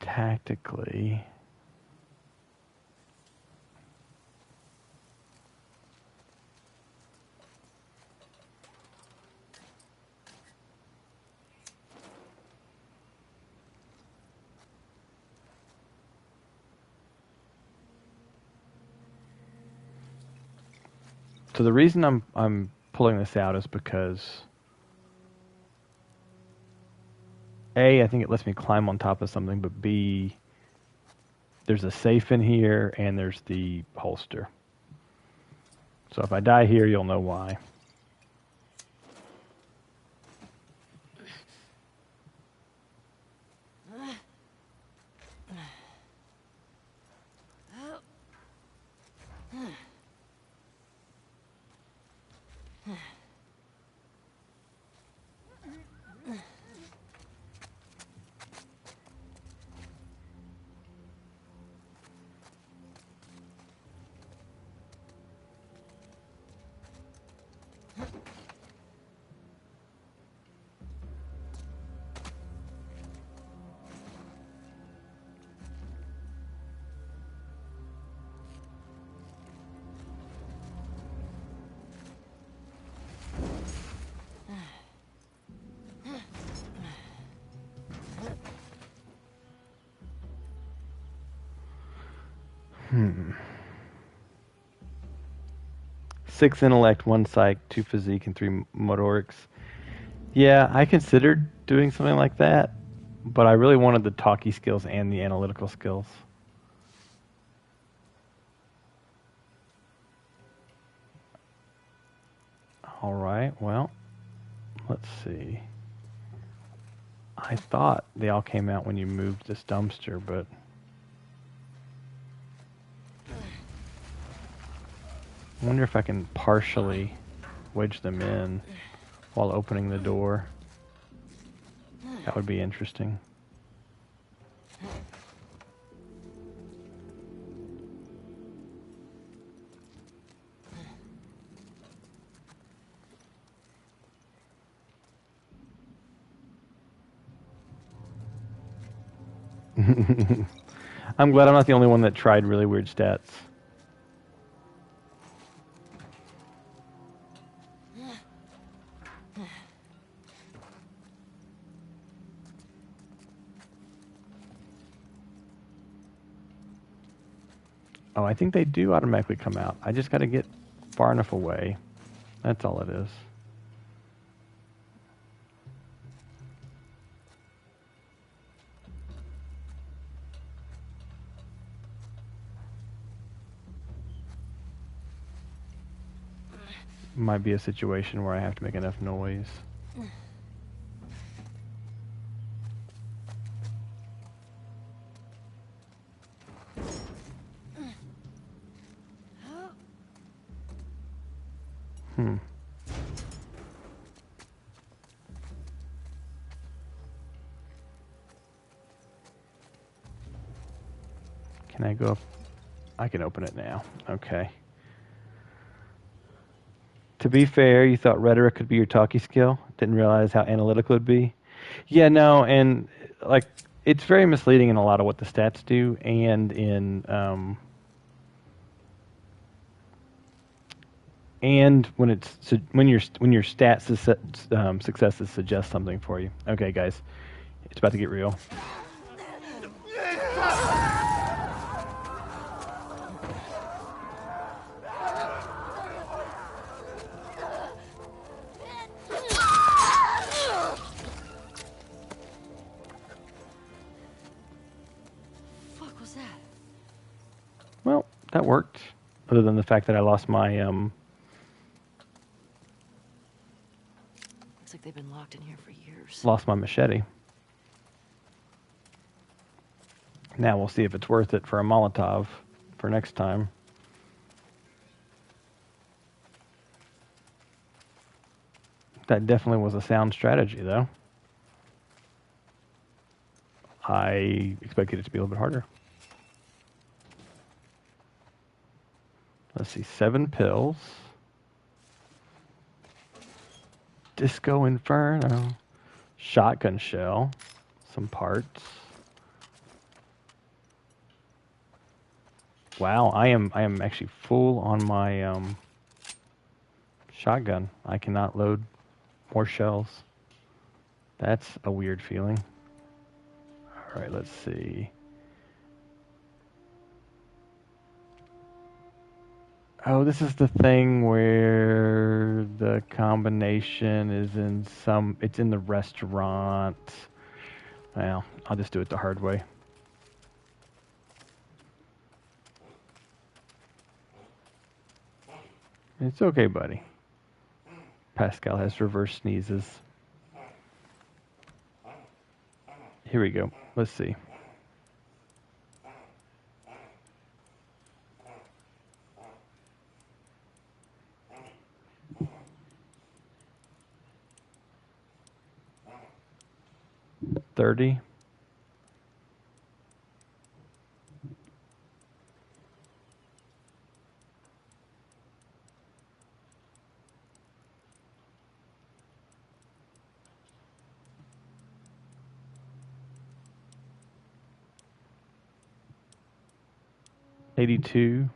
Tactically. So the reason I'm pulling this out is because A, I think it lets me climb on top of something, but B, there's a safe in here and there's the holster. So if I die here, you'll know why. Hmm. 6 intellect, 1 psych, 2 physique, and 3 motorics. Yeah, I considered doing something like that, but I really wanted the talkie skills and the analytical skills. All right, well, let's see. I thought they all came out when you moved this dumpster, but... I wonder if I can partially wedge them in while opening the door. That would be interesting. I'm glad I'm not the only one that tried really weird stats. Oh, I think they do automatically come out. I just got to get far enough away. That's all it is. Might be a situation where I have to make enough noise. Can I go up? I can open it now. Okay. To be fair, you thought rhetoric could be your talkie skill. Didn't realize how analytical it'd be. Yeah, no, and like it's very misleading in a lot of what the stats do, and when it's when your stats successes suggest something for you. Okay, guys, it's about to get real. Well, that worked. Other than the fact that I lost my Looks like they've been locked in here for years. lost my machete. Now we'll see if it's worth it for a Molotov for next time. That definitely was a sound strategy, though. I expected it to be a little bit harder. Let's see, 7 pills. Disco Inferno. shotgun shell, some parts. Wow, I am actually full on my shotgun. I cannot load more shells. That's a weird feeling. All right, let's see. Oh, this is the thing where the combination is it's in the restaurant. Well, I'll just do it the hard way. It's okay, buddy. Pascal has reverse sneezes. Here we go. Let's see. $30. $82.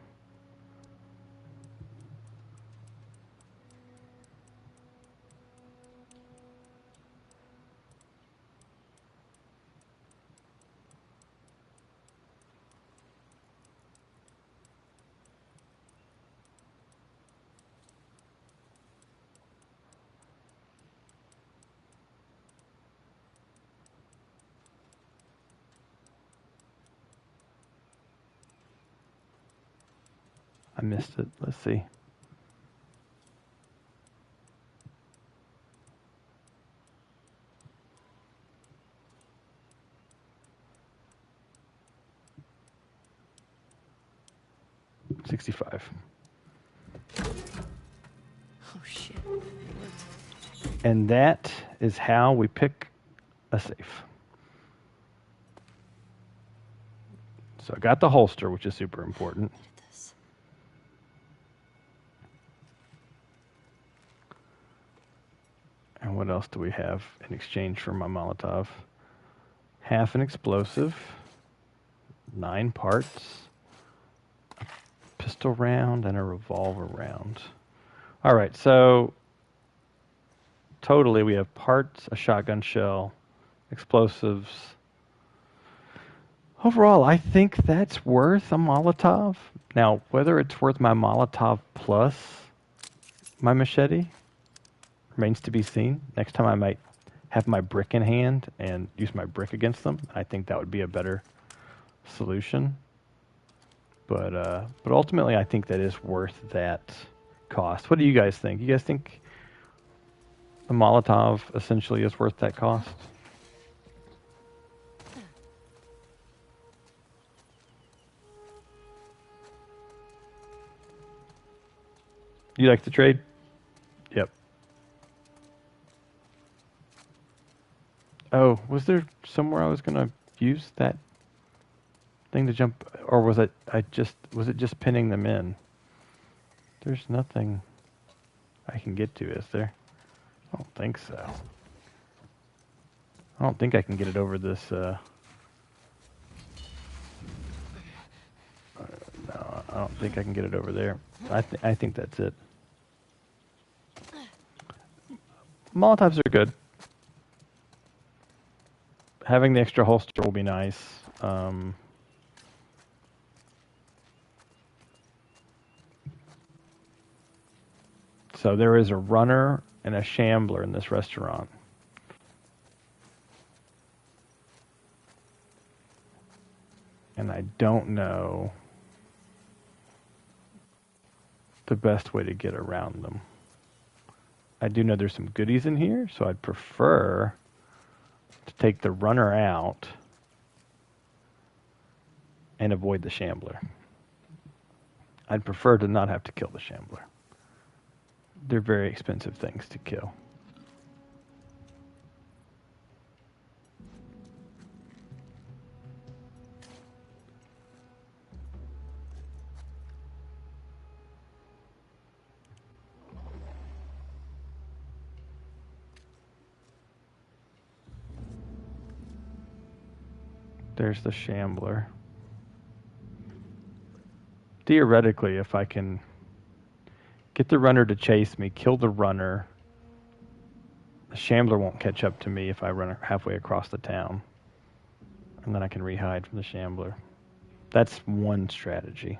I missed it. Let's see. $65. Oh shit. And that is how we pick a safe. So I got the holster, which is super important. This. And what else do we have in exchange for my Molotov? Half an explosive, 9 parts, a pistol round, and a revolver round. All right, so totally we have parts, a shotgun shell, explosives. Overall, I think that's worth a Molotov. Now, whether it's worth my Molotov plus my machete remains to be seen. Next time I might have my brick in hand and use my brick against them. I think that would be a better solution. But ultimately, I think that is worth that cost. What do you guys think? You guys think the Molotov essentially is worth that cost? You like the trade? Yep. Oh, was there somewhere I was gonna use that thing to jump, or was it just pinning them in? There's nothing I can get to, is there? I don't think so. I don't think I can get it over this. No, I don't think I can get it over there. I think that's it. Molotovs are good. Having the extra holster will be nice. So there is a runner and a shambler in this restaurant. And I don't know the best way to get around them. I do know there's some goodies in here, so I'd prefer to take the runner out and avoid the shambler. I'd prefer to not have to kill the shambler. They're very expensive things to kill. There's the Shambler. Theoretically, if I can get the runner to chase me, kill the runner, the Shambler won't catch up to me if I run halfway across the town. And then I can re-hide from the Shambler. That's one strategy.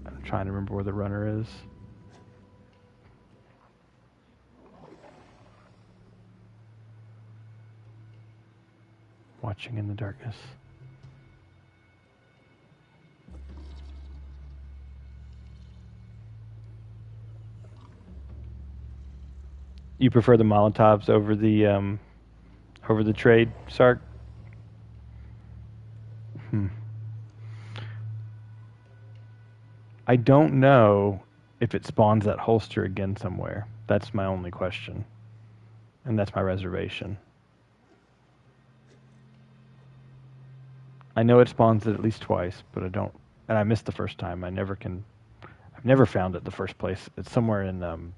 I'm trying to remember where the runner is. Watching in the darkness. You prefer the Molotovs over the trade, Sark? I don't know if it spawns that holster again somewhere. That's my only question. And that's my reservation. I know it spawns it at least twice, but I don't, and I missed the first time. I've never found it the first place. It's somewhere in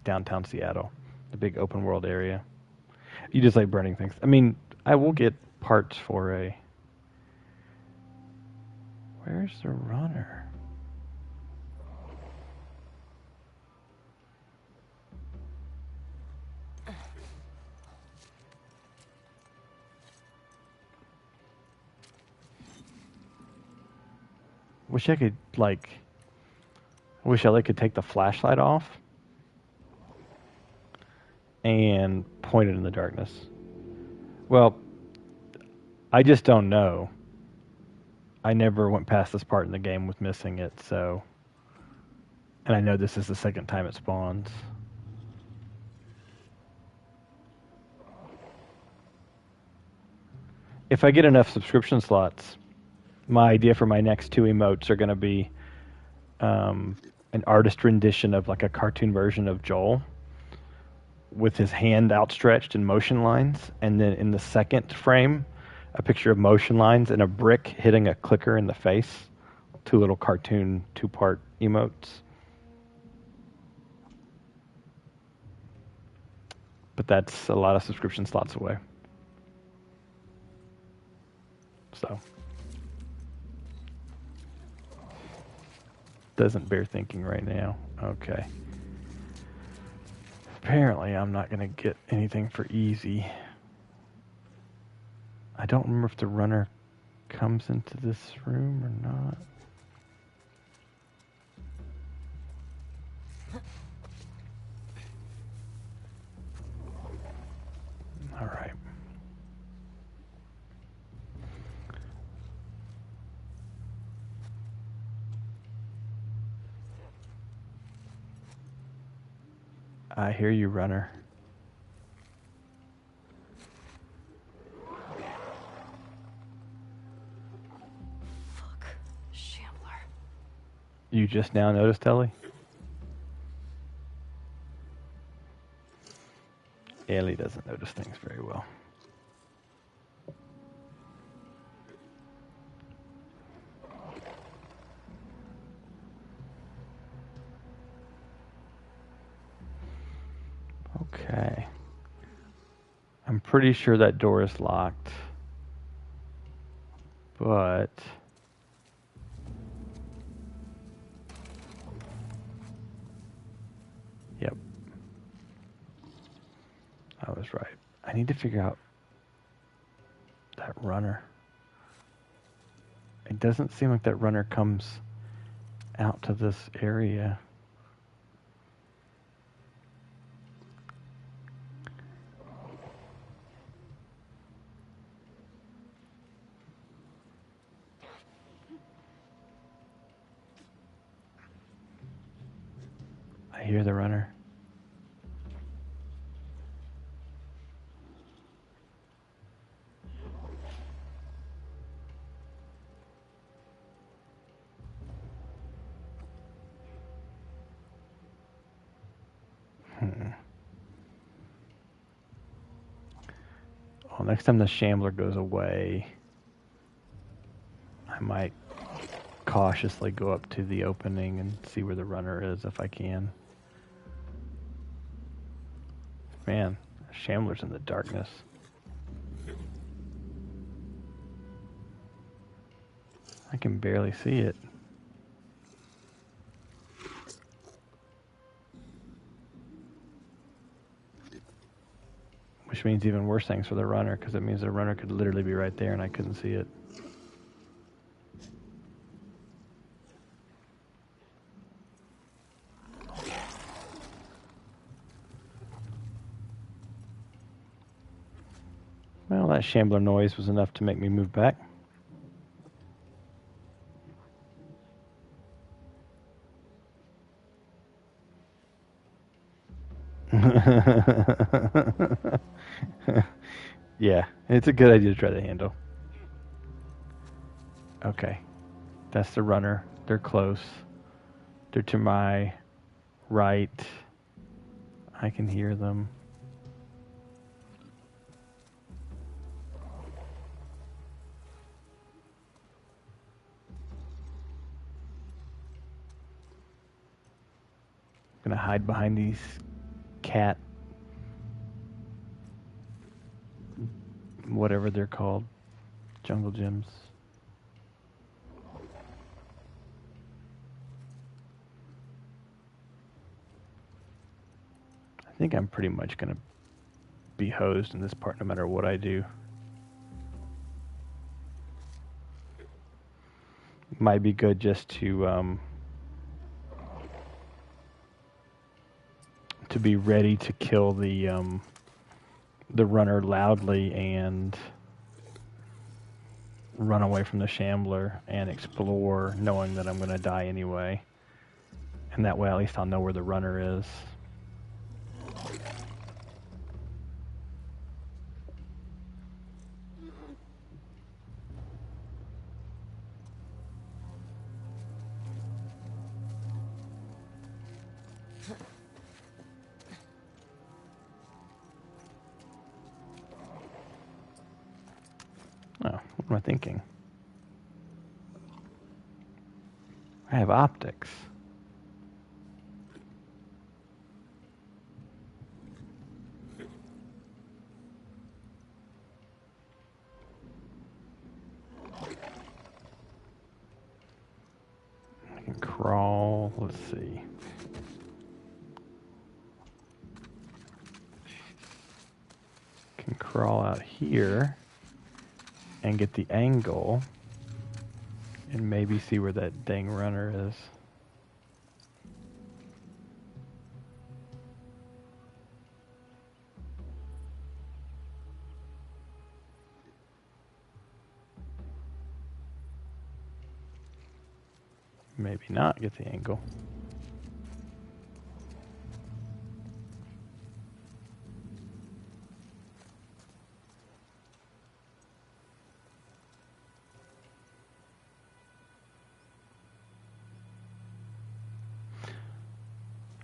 downtown Seattle, the big open world area. You just like burning things. I mean, I will get parts for a... Where's the runner? Wish I could, like... I wish I could take the flashlight off and point it in the darkness. Well, I just don't know. I never went past this part in the game with missing it, so... And I know this is the second time it spawns. If I get enough subscription slots, my idea for my next 2 emotes are going to be an artist rendition of like a cartoon version of Joel with his hand outstretched in motion lines, and then in the second frame, a picture of motion lines and a brick hitting a clicker in the face. 2 little cartoon 2-part emotes. But that's a lot of subscription slots away. So. Doesn't bear thinking right now. Okay. Apparently I'm not going to get anything for easy. I don't remember if the runner comes into this room or not. All right. I hear you, runner. Fuck. Shambler. You just now noticed, Ellie? Ellie doesn't notice things very well. Okay. I'm pretty sure that door is locked. But... Yep. I was right. I need to figure out that runner. It doesn't seem like that runner comes out to this area. I hear the runner. Well, next time the Shambler goes away, I might cautiously go up to the opening and see where the runner is if I can. Man, Shambler's in the darkness. I can barely see it. Which means even worse things for the runner, because it means the runner could literally be right there and I couldn't see it. Well, that shambler noise was enough to make me move back. Yeah, it's a good idea to try the handle. Okay, that's the runner. They're close. They're to my right. I can hear them. I'm gonna hide behind these cat, whatever they're called, jungle gyms. I think I'm pretty much gonna be hosed in this part no matter what I do. Might be good just to be ready to kill the runner loudly and run away from the shambler and explore, knowing that I'm going to die anyway. And that way, at least I'll know where the runner is. Oh, what am I thinking? I have optics. I can crawl. Let's see. Can crawl out here and get the angle and maybe see where that dang runner is. Maybe not get the angle.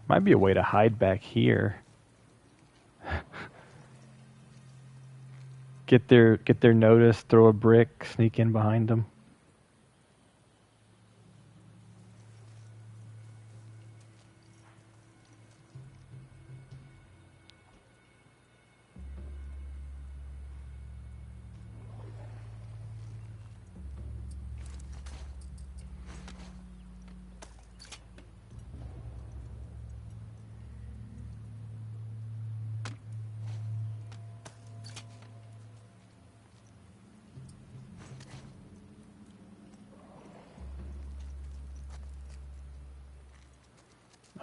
Might be a way to hide back here. Get their notice, throw a brick, sneak in behind them.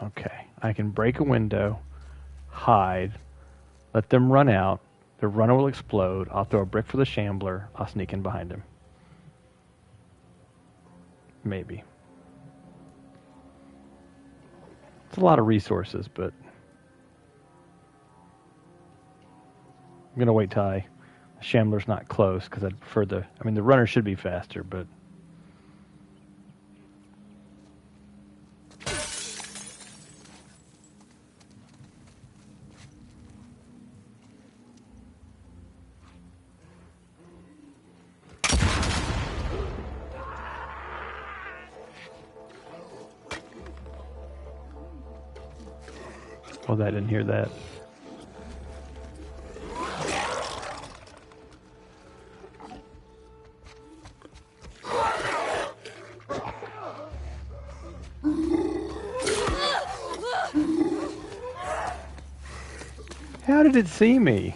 Okay, I can break a window, hide, let them run out. The runner will explode. I'll throw a brick for the shambler. I'll sneak in behind him. Maybe. It's a lot of resources, but I'm going to wait till the shambler's not close, because I'd prefer the runner should be faster, but well, I didn't hear that. How did it see me?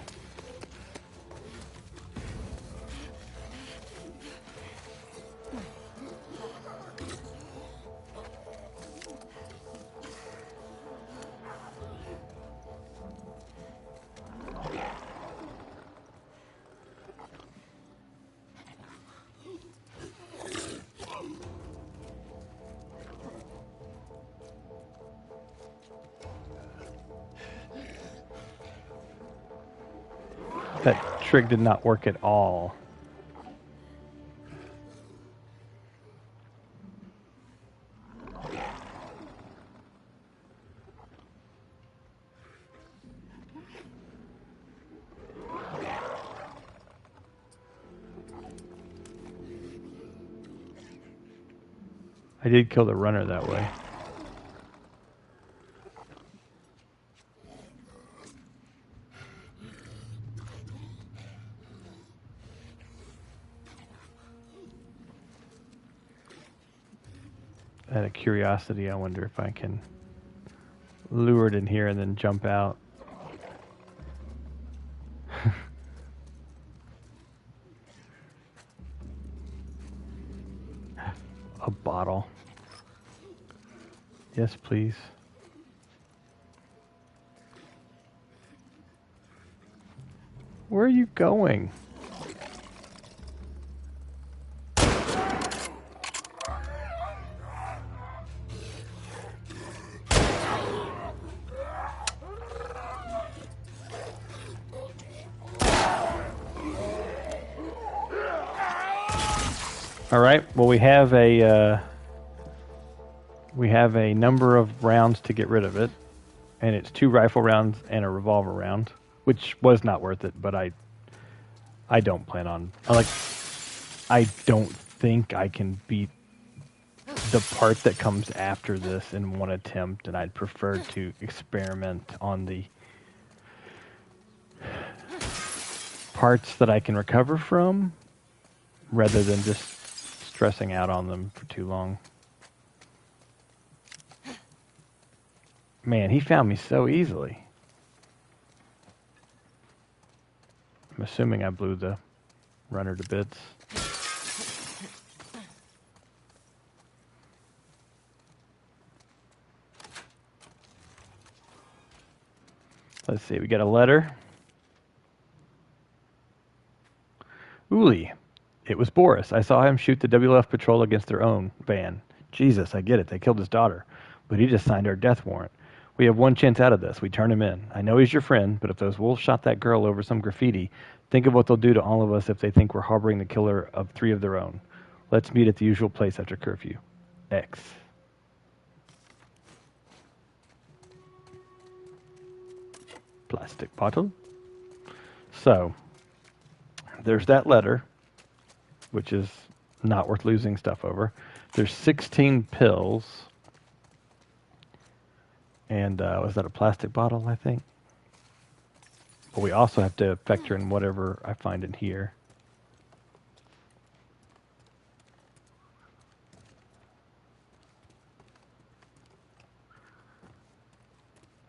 That trick did not work at all. I did kill the runner that way. Out of curiosity, I wonder if I can lure it in here and then jump out. A bottle. Yes, please. Where are you going? All right. Well, we have a number of rounds to get rid of it, and it's 2 rifle rounds and a revolver round, which was not worth it. But I don't plan on. I don't think I can beat the part that comes after this in one attempt, and I'd prefer to experiment on the parts that I can recover from, rather than just stressing out on them for too long. Man, he found me so easily. I'm assuming I blew the runner to bits. Let's see, we got a letter. Uli. It was Boris. I saw him shoot the WLF patrol against their own van. Jesus, I get it. They killed his daughter. But he just signed our death warrant. We have one chance out of this. We turn him in. I know he's your friend, but if those wolves shot that girl over some graffiti, think of what they'll do to all of us if they think we're harboring the killer of 3 of their own. Let's meet at the usual place after curfew. X. Plastic bottle. So, there's that letter, which is not worth losing stuff over. There's 16 pills. And was that a plastic bottle, I think? But we also have to factor in whatever I find in here.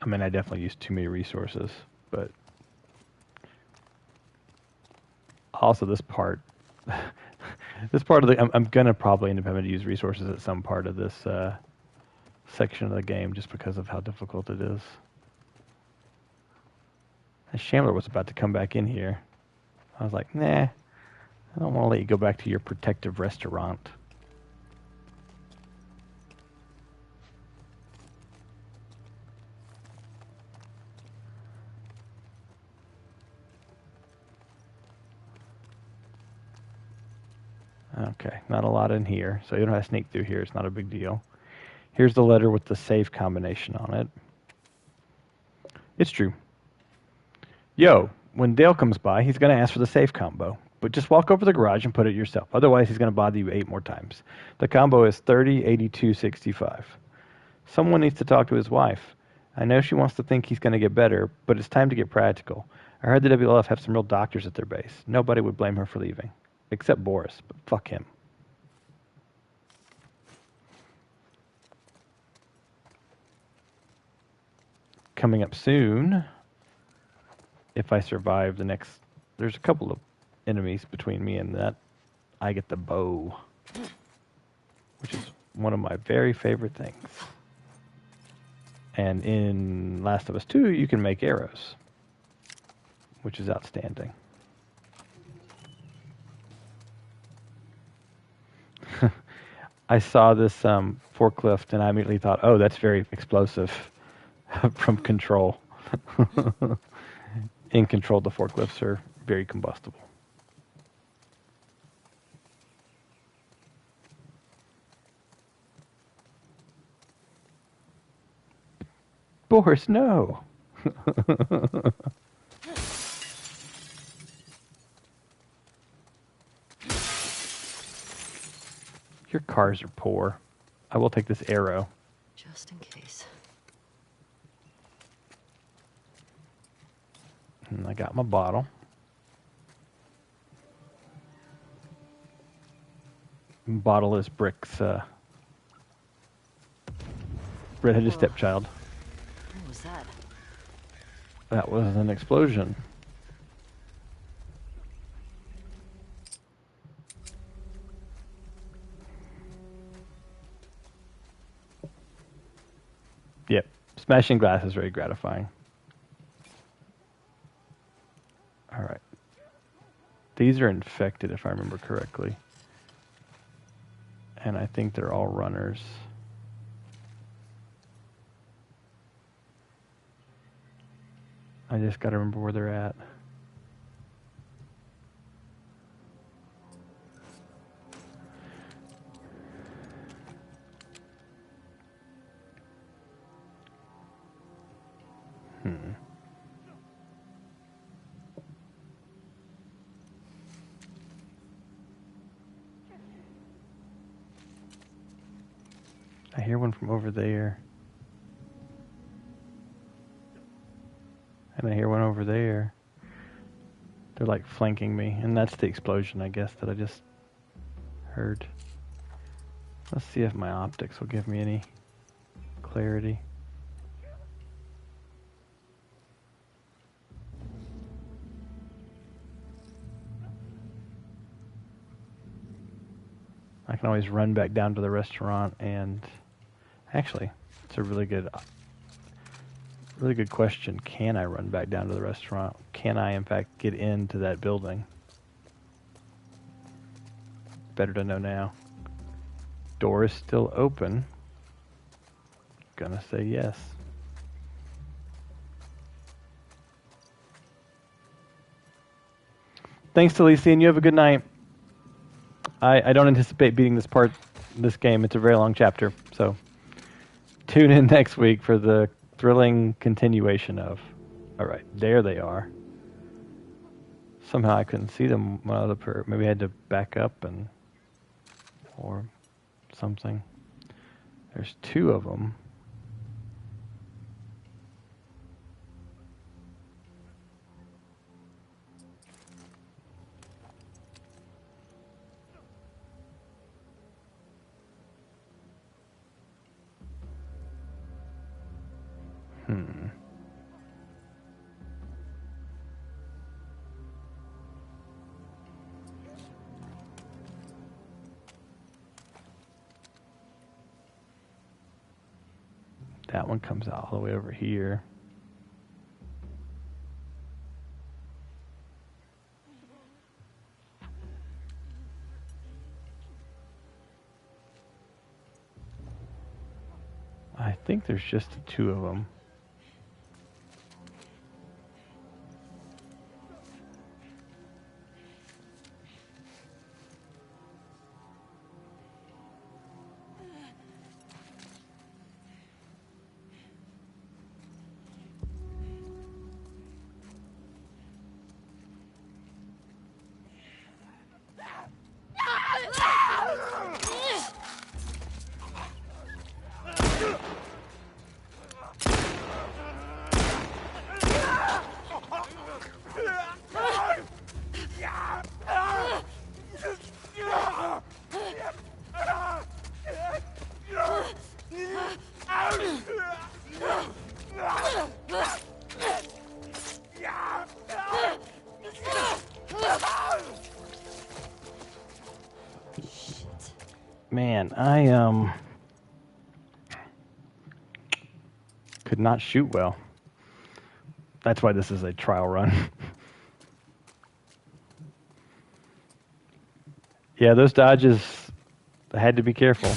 I mean, I definitely used too many resources, but also this part, this part of the, I'm gonna probably end up having to use resources at some part of this section of the game just because of how difficult it is. And Shambler was about to come back in here. I was like, nah, I don't want to let you go back to your protective restaurant. Okay, not a lot in here, so you don't have to sneak through here. It's not a big deal. Here's the letter with the safe combination on it. It's true. Yo, when Dale comes by, he's going to ask for the safe combo. But just walk over to the garage and put it yourself. Otherwise, he's going to bother you 8 more times. The combo is 30, 82, 65. Someone needs to talk to his wife. I know she wants to think he's going to get better, but it's time to get practical. I heard the WLF have some real doctors at their base. Nobody would blame her for leaving. Except Boris, but fuck him. Coming up soon, if I survive the next... There's a couple of enemies between me and that. I get the bow, which is one of my very favorite things. And in Last of Us 2, you can make arrows, which is outstanding. I saw this forklift, and I immediately thought, oh, that's very explosive from Control. In Control, the forklifts are very combustible. Boris, no! Your cars are poor. I will take this arrow. Just in case. And I got my bottle. Bottle is Brick's redheaded stepchild. What was that? That was an explosion. Yep. Smashing glass is very gratifying. Alright. These are infected, if I remember correctly. And I think they're all runners. I just gotta remember where they're at. I hear one from over there. And I hear one over there. They're like flanking me. And that's the explosion, I guess, that I just heard. Let's see if my optics will give me any clarity. I can always run back down to the restaurant and... Actually, it's a really good question. Can I run back down to the restaurant? Can I, in fact, get into that building? Better to know now. Door is still open. Gonna say yes. Thanks to Lisa, and you have a good night. I don't anticipate beating this game. It's a very long chapter, so tune in next week for the thrilling continuation of. All right, there they are. Somehow I couldn't see them when I was up here. Maybe I had to back up or something. There's two of them. That one comes out all the way over here. I think there's just the two of them. Man, I could not shoot well. That's why this is a trial run. Yeah, those dodges, I had to be careful.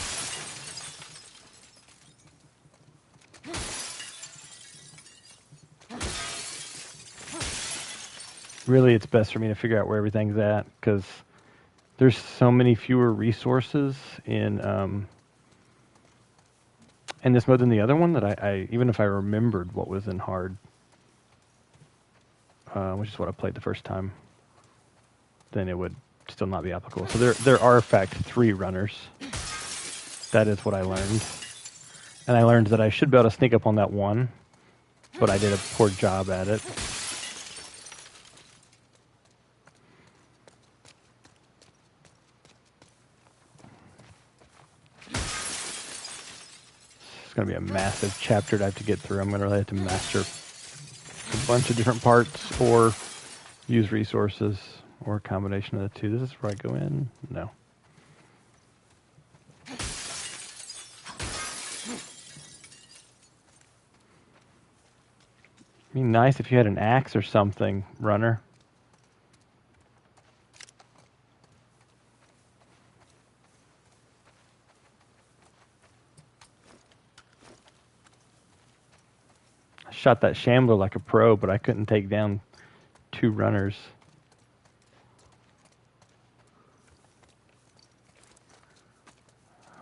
Really, it's best for me to figure out where everything's at, because there's so many fewer resources in this mode than the other one that I even if I remembered what was in hard, which is what I played the first time, then it would still not be applicable. So there are in fact 3 runners. That is what I learned. And I learned that I should be able to sneak up on that one, but I did a poor job at it. It's going to be a massive chapter to have to get through. I'm going to really have to master a bunch of different parts or use resources or a combination of the two. This is where I go in? No. Be nice if you had an axe or something, runner. I shot that shambler like a pro, but I couldn't take down 2 runners.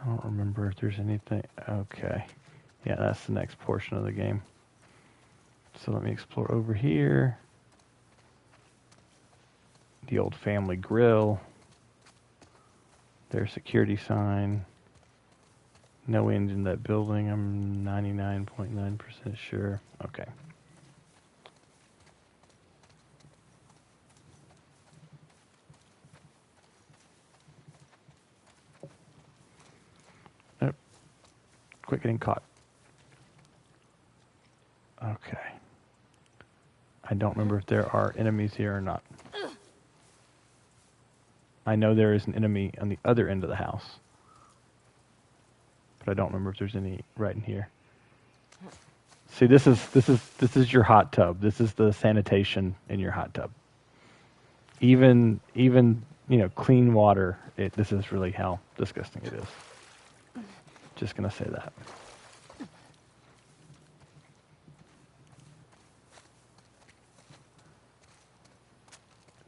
I don't remember if there's anything. Okay. Yeah, that's the next portion of the game. So let me explore over here. The old family grill. Their security sign. No end in that building. I'm 99.9% sure. Okay. Nope. Quit getting caught. Okay. I don't remember if there are enemies here or not. I know there is an enemy on the other end of the house, but I don't remember if there's any right in here. See, this is your hot tub. This is the sanitation in your hot tub. Even clean water. This is really how disgusting it is. Just gonna say that.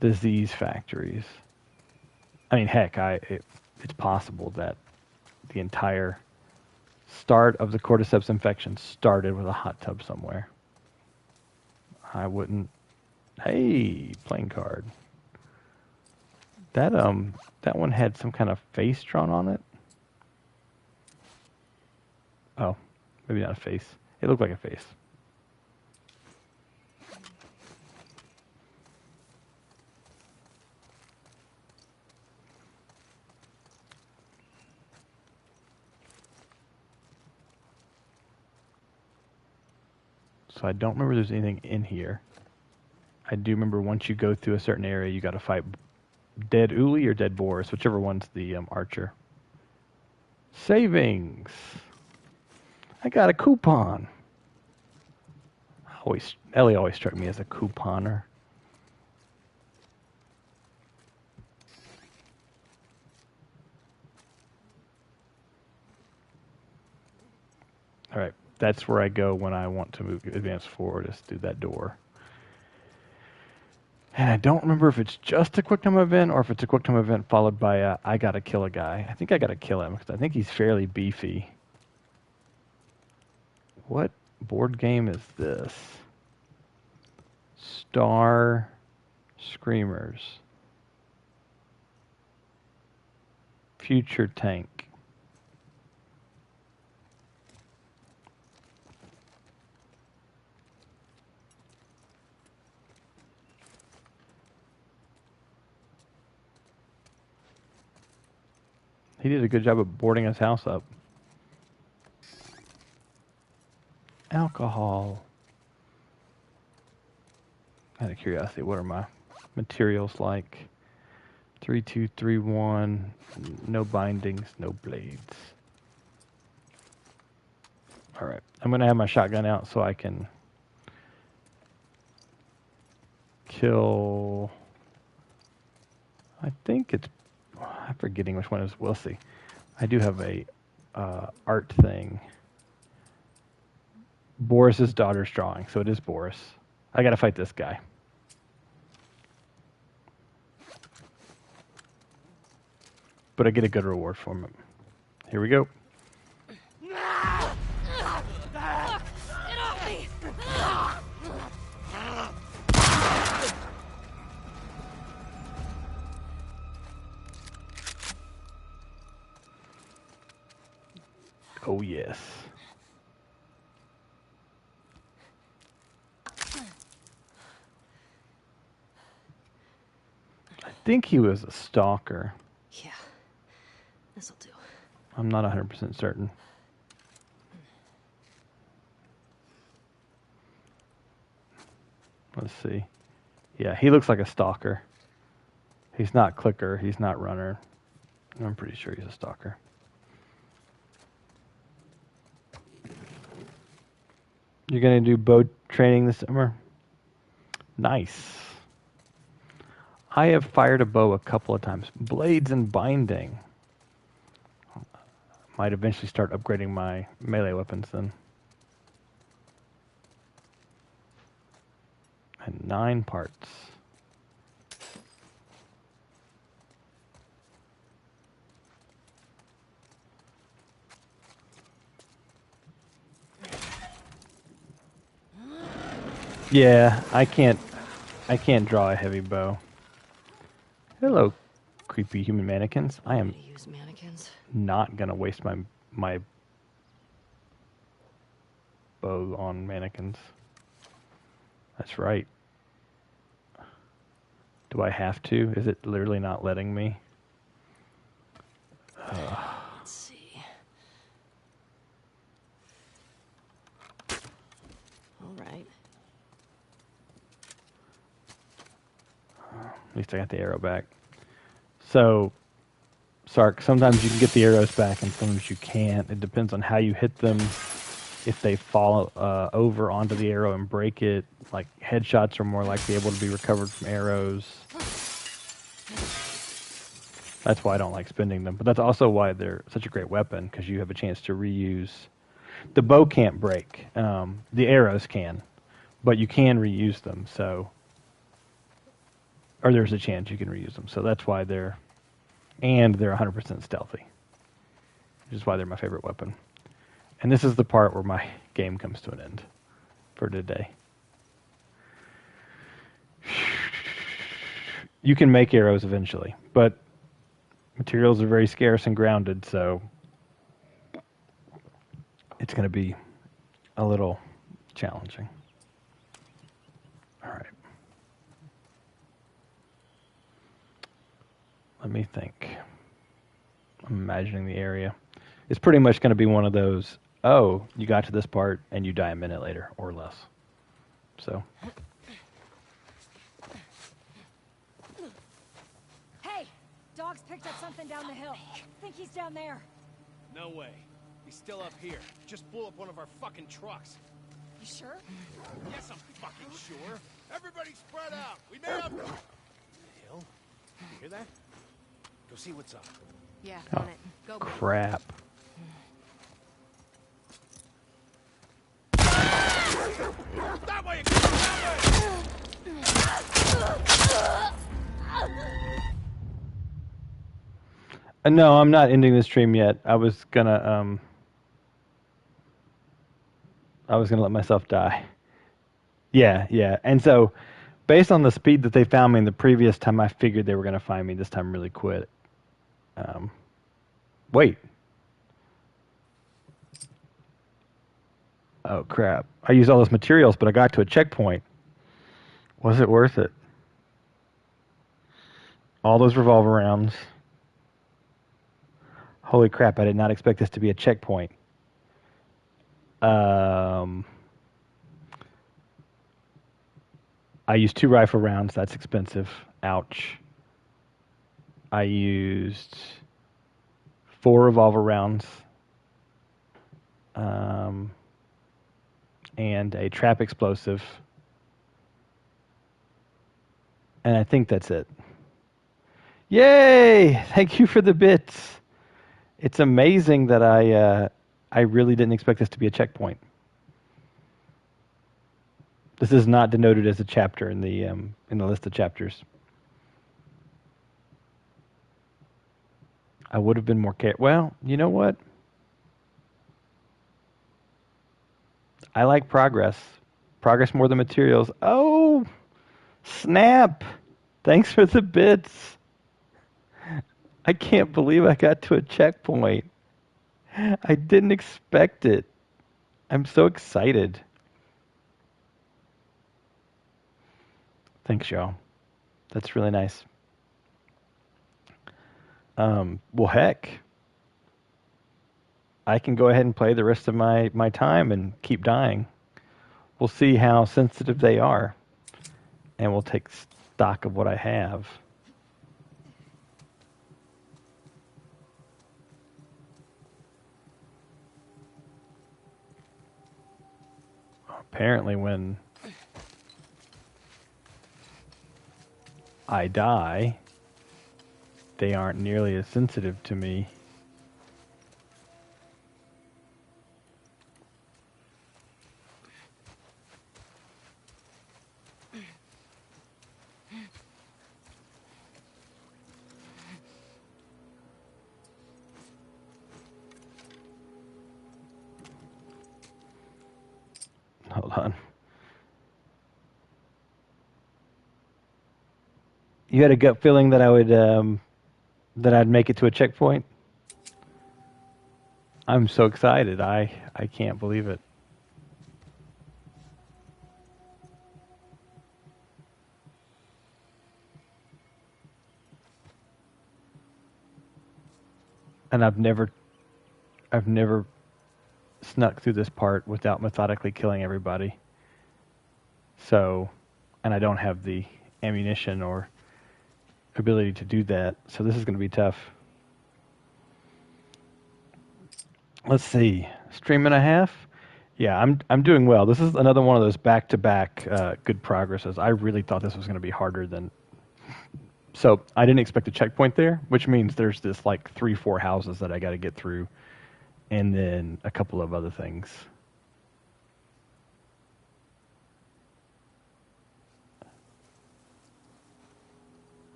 Disease factories. I mean, heck, it's possible that the entire start of the cordyceps infection started with a hot tub somewhere. I wouldn't. Hey, playing card. That one had some kind of face drawn on it. Oh, maybe not a face. It looked like a face. So I don't remember there's anything in here. I do remember once you go through a certain area, you got to fight dead Uli or dead Boris, whichever one's the archer. Savings. I got a coupon. Ellie always struck me as a couponer. All right, that's where I go when I want to advance forward, is through that door. And I don't remember if it's just a quick time event or if it's a quick time event followed by a I gotta kill a guy. I think I gotta kill him because I think he's fairly beefy. What board game is this? Star Screamers. Future Tank. He did a good job of boarding his house up. Alcohol. Out of curiosity, what are my materials like? 3231. No bindings, no blades. All right. I'm going to have my shotgun out so I can kill. I think it's. I'm forgetting which one it is. We'll see. I do have a art thing. Boris's daughter's drawing, so it is Boris. I got to fight this guy. But I get a good reward from him. Here we go. Get off me! Oh, yes. I think he was a stalker. Yeah. This'll do. I'm not 100% certain. Let's see. Yeah, he looks like a stalker. He's not clicker. He's not runner. I'm pretty sure he's a stalker. You're going to do bow training this summer? Nice. I have fired a bow a couple of times. Blades and binding. Might eventually start upgrading my melee weapons then. And 9 parts. Yeah, I can't draw a heavy bow. Hello, creepy human mannequins. I am To use mannequins. not gonna waste my bow on mannequins. That's right. Do I have to? Is it literally not letting me? Let's see. All right. At least I got the arrow back. So, Sark, sometimes you can get the arrows back and sometimes you can't. It depends on how you hit them. If they fall over onto the arrow and break it, like headshots are more likely able to be recovered from arrows. That's why I don't like spending them. But that's also why they're such a great weapon, because you have a chance to reuse. The bow can't break. The arrows can. But you can reuse them, so... Or there's a chance you can reuse them. So that's why they're... And they're 100% stealthy. Which is why they're my favorite weapon. And this is the part where my game comes to an end for today. You can make arrows eventually, but materials are very scarce and grounded, so it's going to be a little challenging. All right. Let me think. I'm imagining the area. It's pretty much going to be one of those, oh, you got to this part and you die a minute later or less. So. Hey! Dog's picked up something down the hill. Think he's down there. No way. He's still up here. Just blew up one of our fucking trucks. You sure? Yes, I'm fucking sure. Everybody spread out. We made up. The hill? You hear that? Go see what's up. Yeah, Oh, on it. Go. crap. That way! That way! No, I'm not ending this stream yet. I was gonna let myself die. Yeah. And so, based on the speed that they found me in the previous time, I figured they were gonna find me this time really quick. Wait. Oh, crap. I used all those materials, but I got to a checkpoint. Was it worth it? All those revolver rounds. Holy crap, I did not expect this to be a checkpoint. I used 2 rifle rounds. That's expensive. Ouch. I used 4 revolver rounds and a trap explosive. And I think that's it. Yay! Thank you for the bits. It's amazing that I really didn't expect this to be a checkpoint. This is not denoted as a chapter in the list of chapters. I would have been more well, you know what? I like progress. Progress more than materials. Oh, snap! Thanks for the bits. I can't believe I got to a checkpoint. I didn't expect it. I'm so excited. Thanks, y'all. That's really nice. Well, heck. I can go ahead and play the rest of my time and keep dying. We'll see how sensitive they are. And we'll take stock of what I have. Apparently when I die, they aren't nearly as sensitive to me. Hold on. You had a gut feeling that I would that I'd make it to a checkpoint? I'm so excited. I can't believe it. And I've never snuck through this part without methodically killing everybody. So, and I don't have the ammunition or ability to do that. So this is going to be tough. Let's see. Stream and a half? Yeah, I'm doing well. This is another one of those back-to-back good progresses. I really thought this was going to be harder than... So I didn't expect a checkpoint there, which means there's this like 3-4 houses that I got to get through, and then a couple of other things.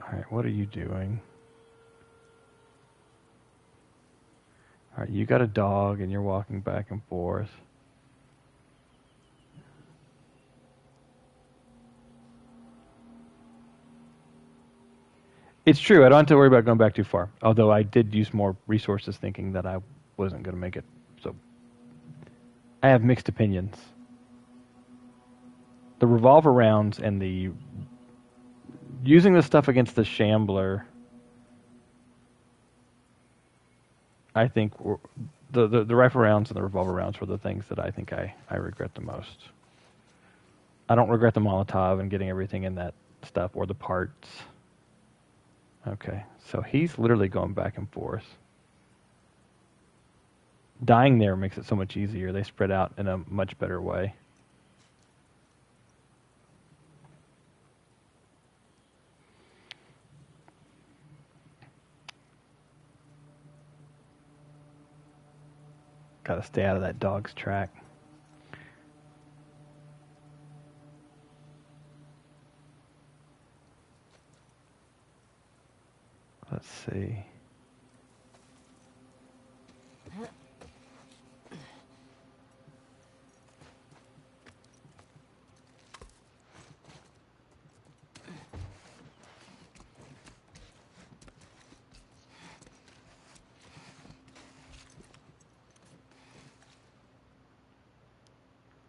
All right, what are you doing? All right, you got a dog and you're walking back and forth. It's true. I don't have to worry about going back too far. Although I did use more resources thinking that I wasn't going to make it. So I have mixed opinions. The revolver rounds and the using the stuff against the shambler, I think the rifle rounds and the revolver rounds were the things that I think I regret the most. I don't regret the Molotov and getting everything in that stuff or the parts. Okay, so he's literally going back and forth. Dying there makes it so much easier. They spread out in a much better way. Gotta stay out of that dog's track. Let's see.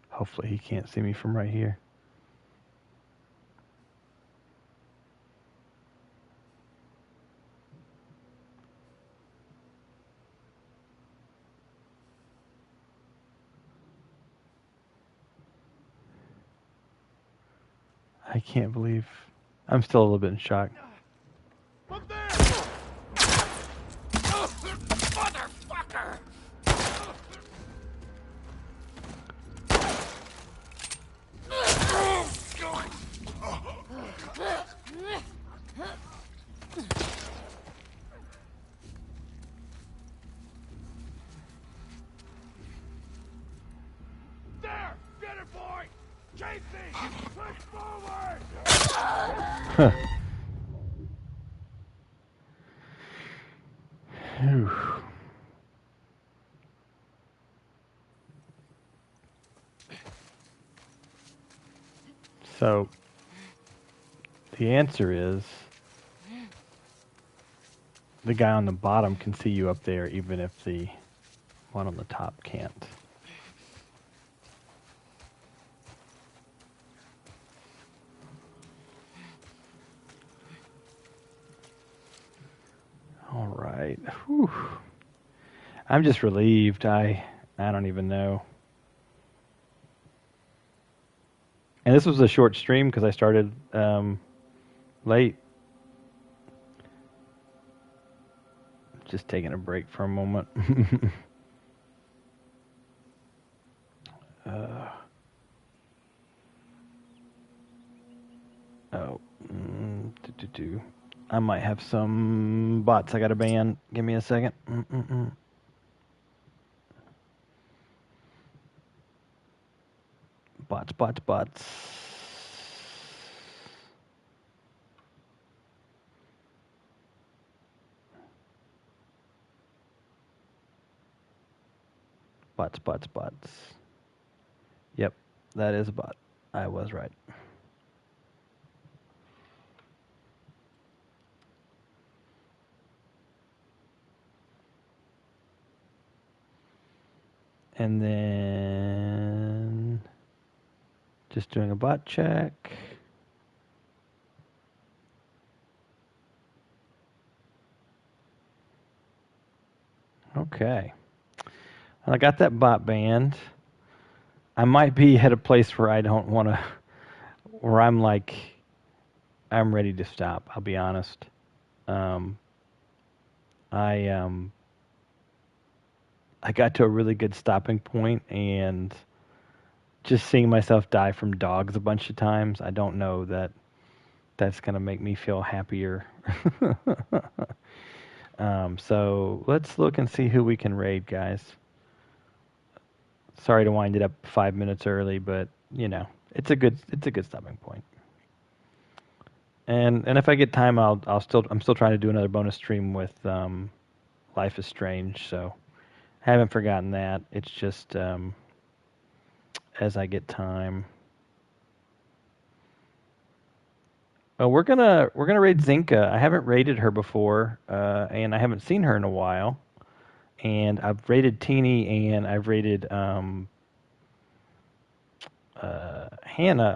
Hopefully he can't see me from right here. I can't believe I'm still a little bit in shock. Casey! Push forward! Phew. So, the answer is the guy on the bottom can see you up there, even if the one on the top can't. All right. Whew. I'm just relieved. I don't even know. And this was a short stream because I started late. Just taking a break for a moment. I might have some bots I gotta ban. Give me a second. Bots. Bots. Yep, that is a bot. I was right. And then just doing a bot check. Okay. I got that bot banned. I might be at a place where I don't want to, where I'm like, I'm ready to stop. I'll be honest. I got to a really good stopping point, and just seeing myself die from dogs a bunch of times, I don't know that that's gonna make me feel happier. So let's look and see who we can raid, guys. Sorry to wind it up 5 minutes early, but you know, it's a good stopping point. And if I get time, I'm still trying to do another bonus stream with Life is Strange, so I haven't forgotten that. It's just as I get time. Oh, we're gonna raid Zinka. I haven't raided her before, and I haven't seen her in a while. And I've raided Teeny, and I've raided Hannah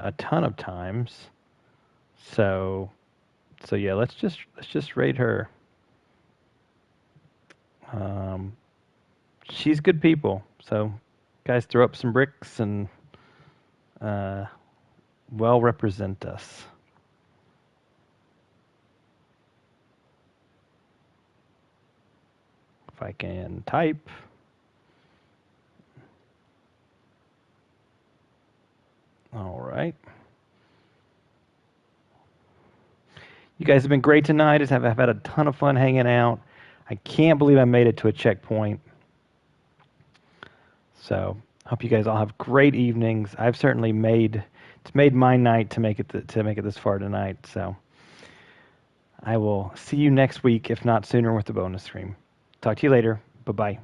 a ton of times. So yeah, let's just raid her. She's good people. So guys, throw up some bricks and well represent us. If I can type. All right. You guys have been great tonight. I've had a ton of fun hanging out. I can't believe I made it to a checkpoint. So, hope you guys all have great evenings. I've certainly made my night to make it this far tonight. So, I will see you next week, if not sooner, with the bonus stream. Talk to you later. Bye-bye.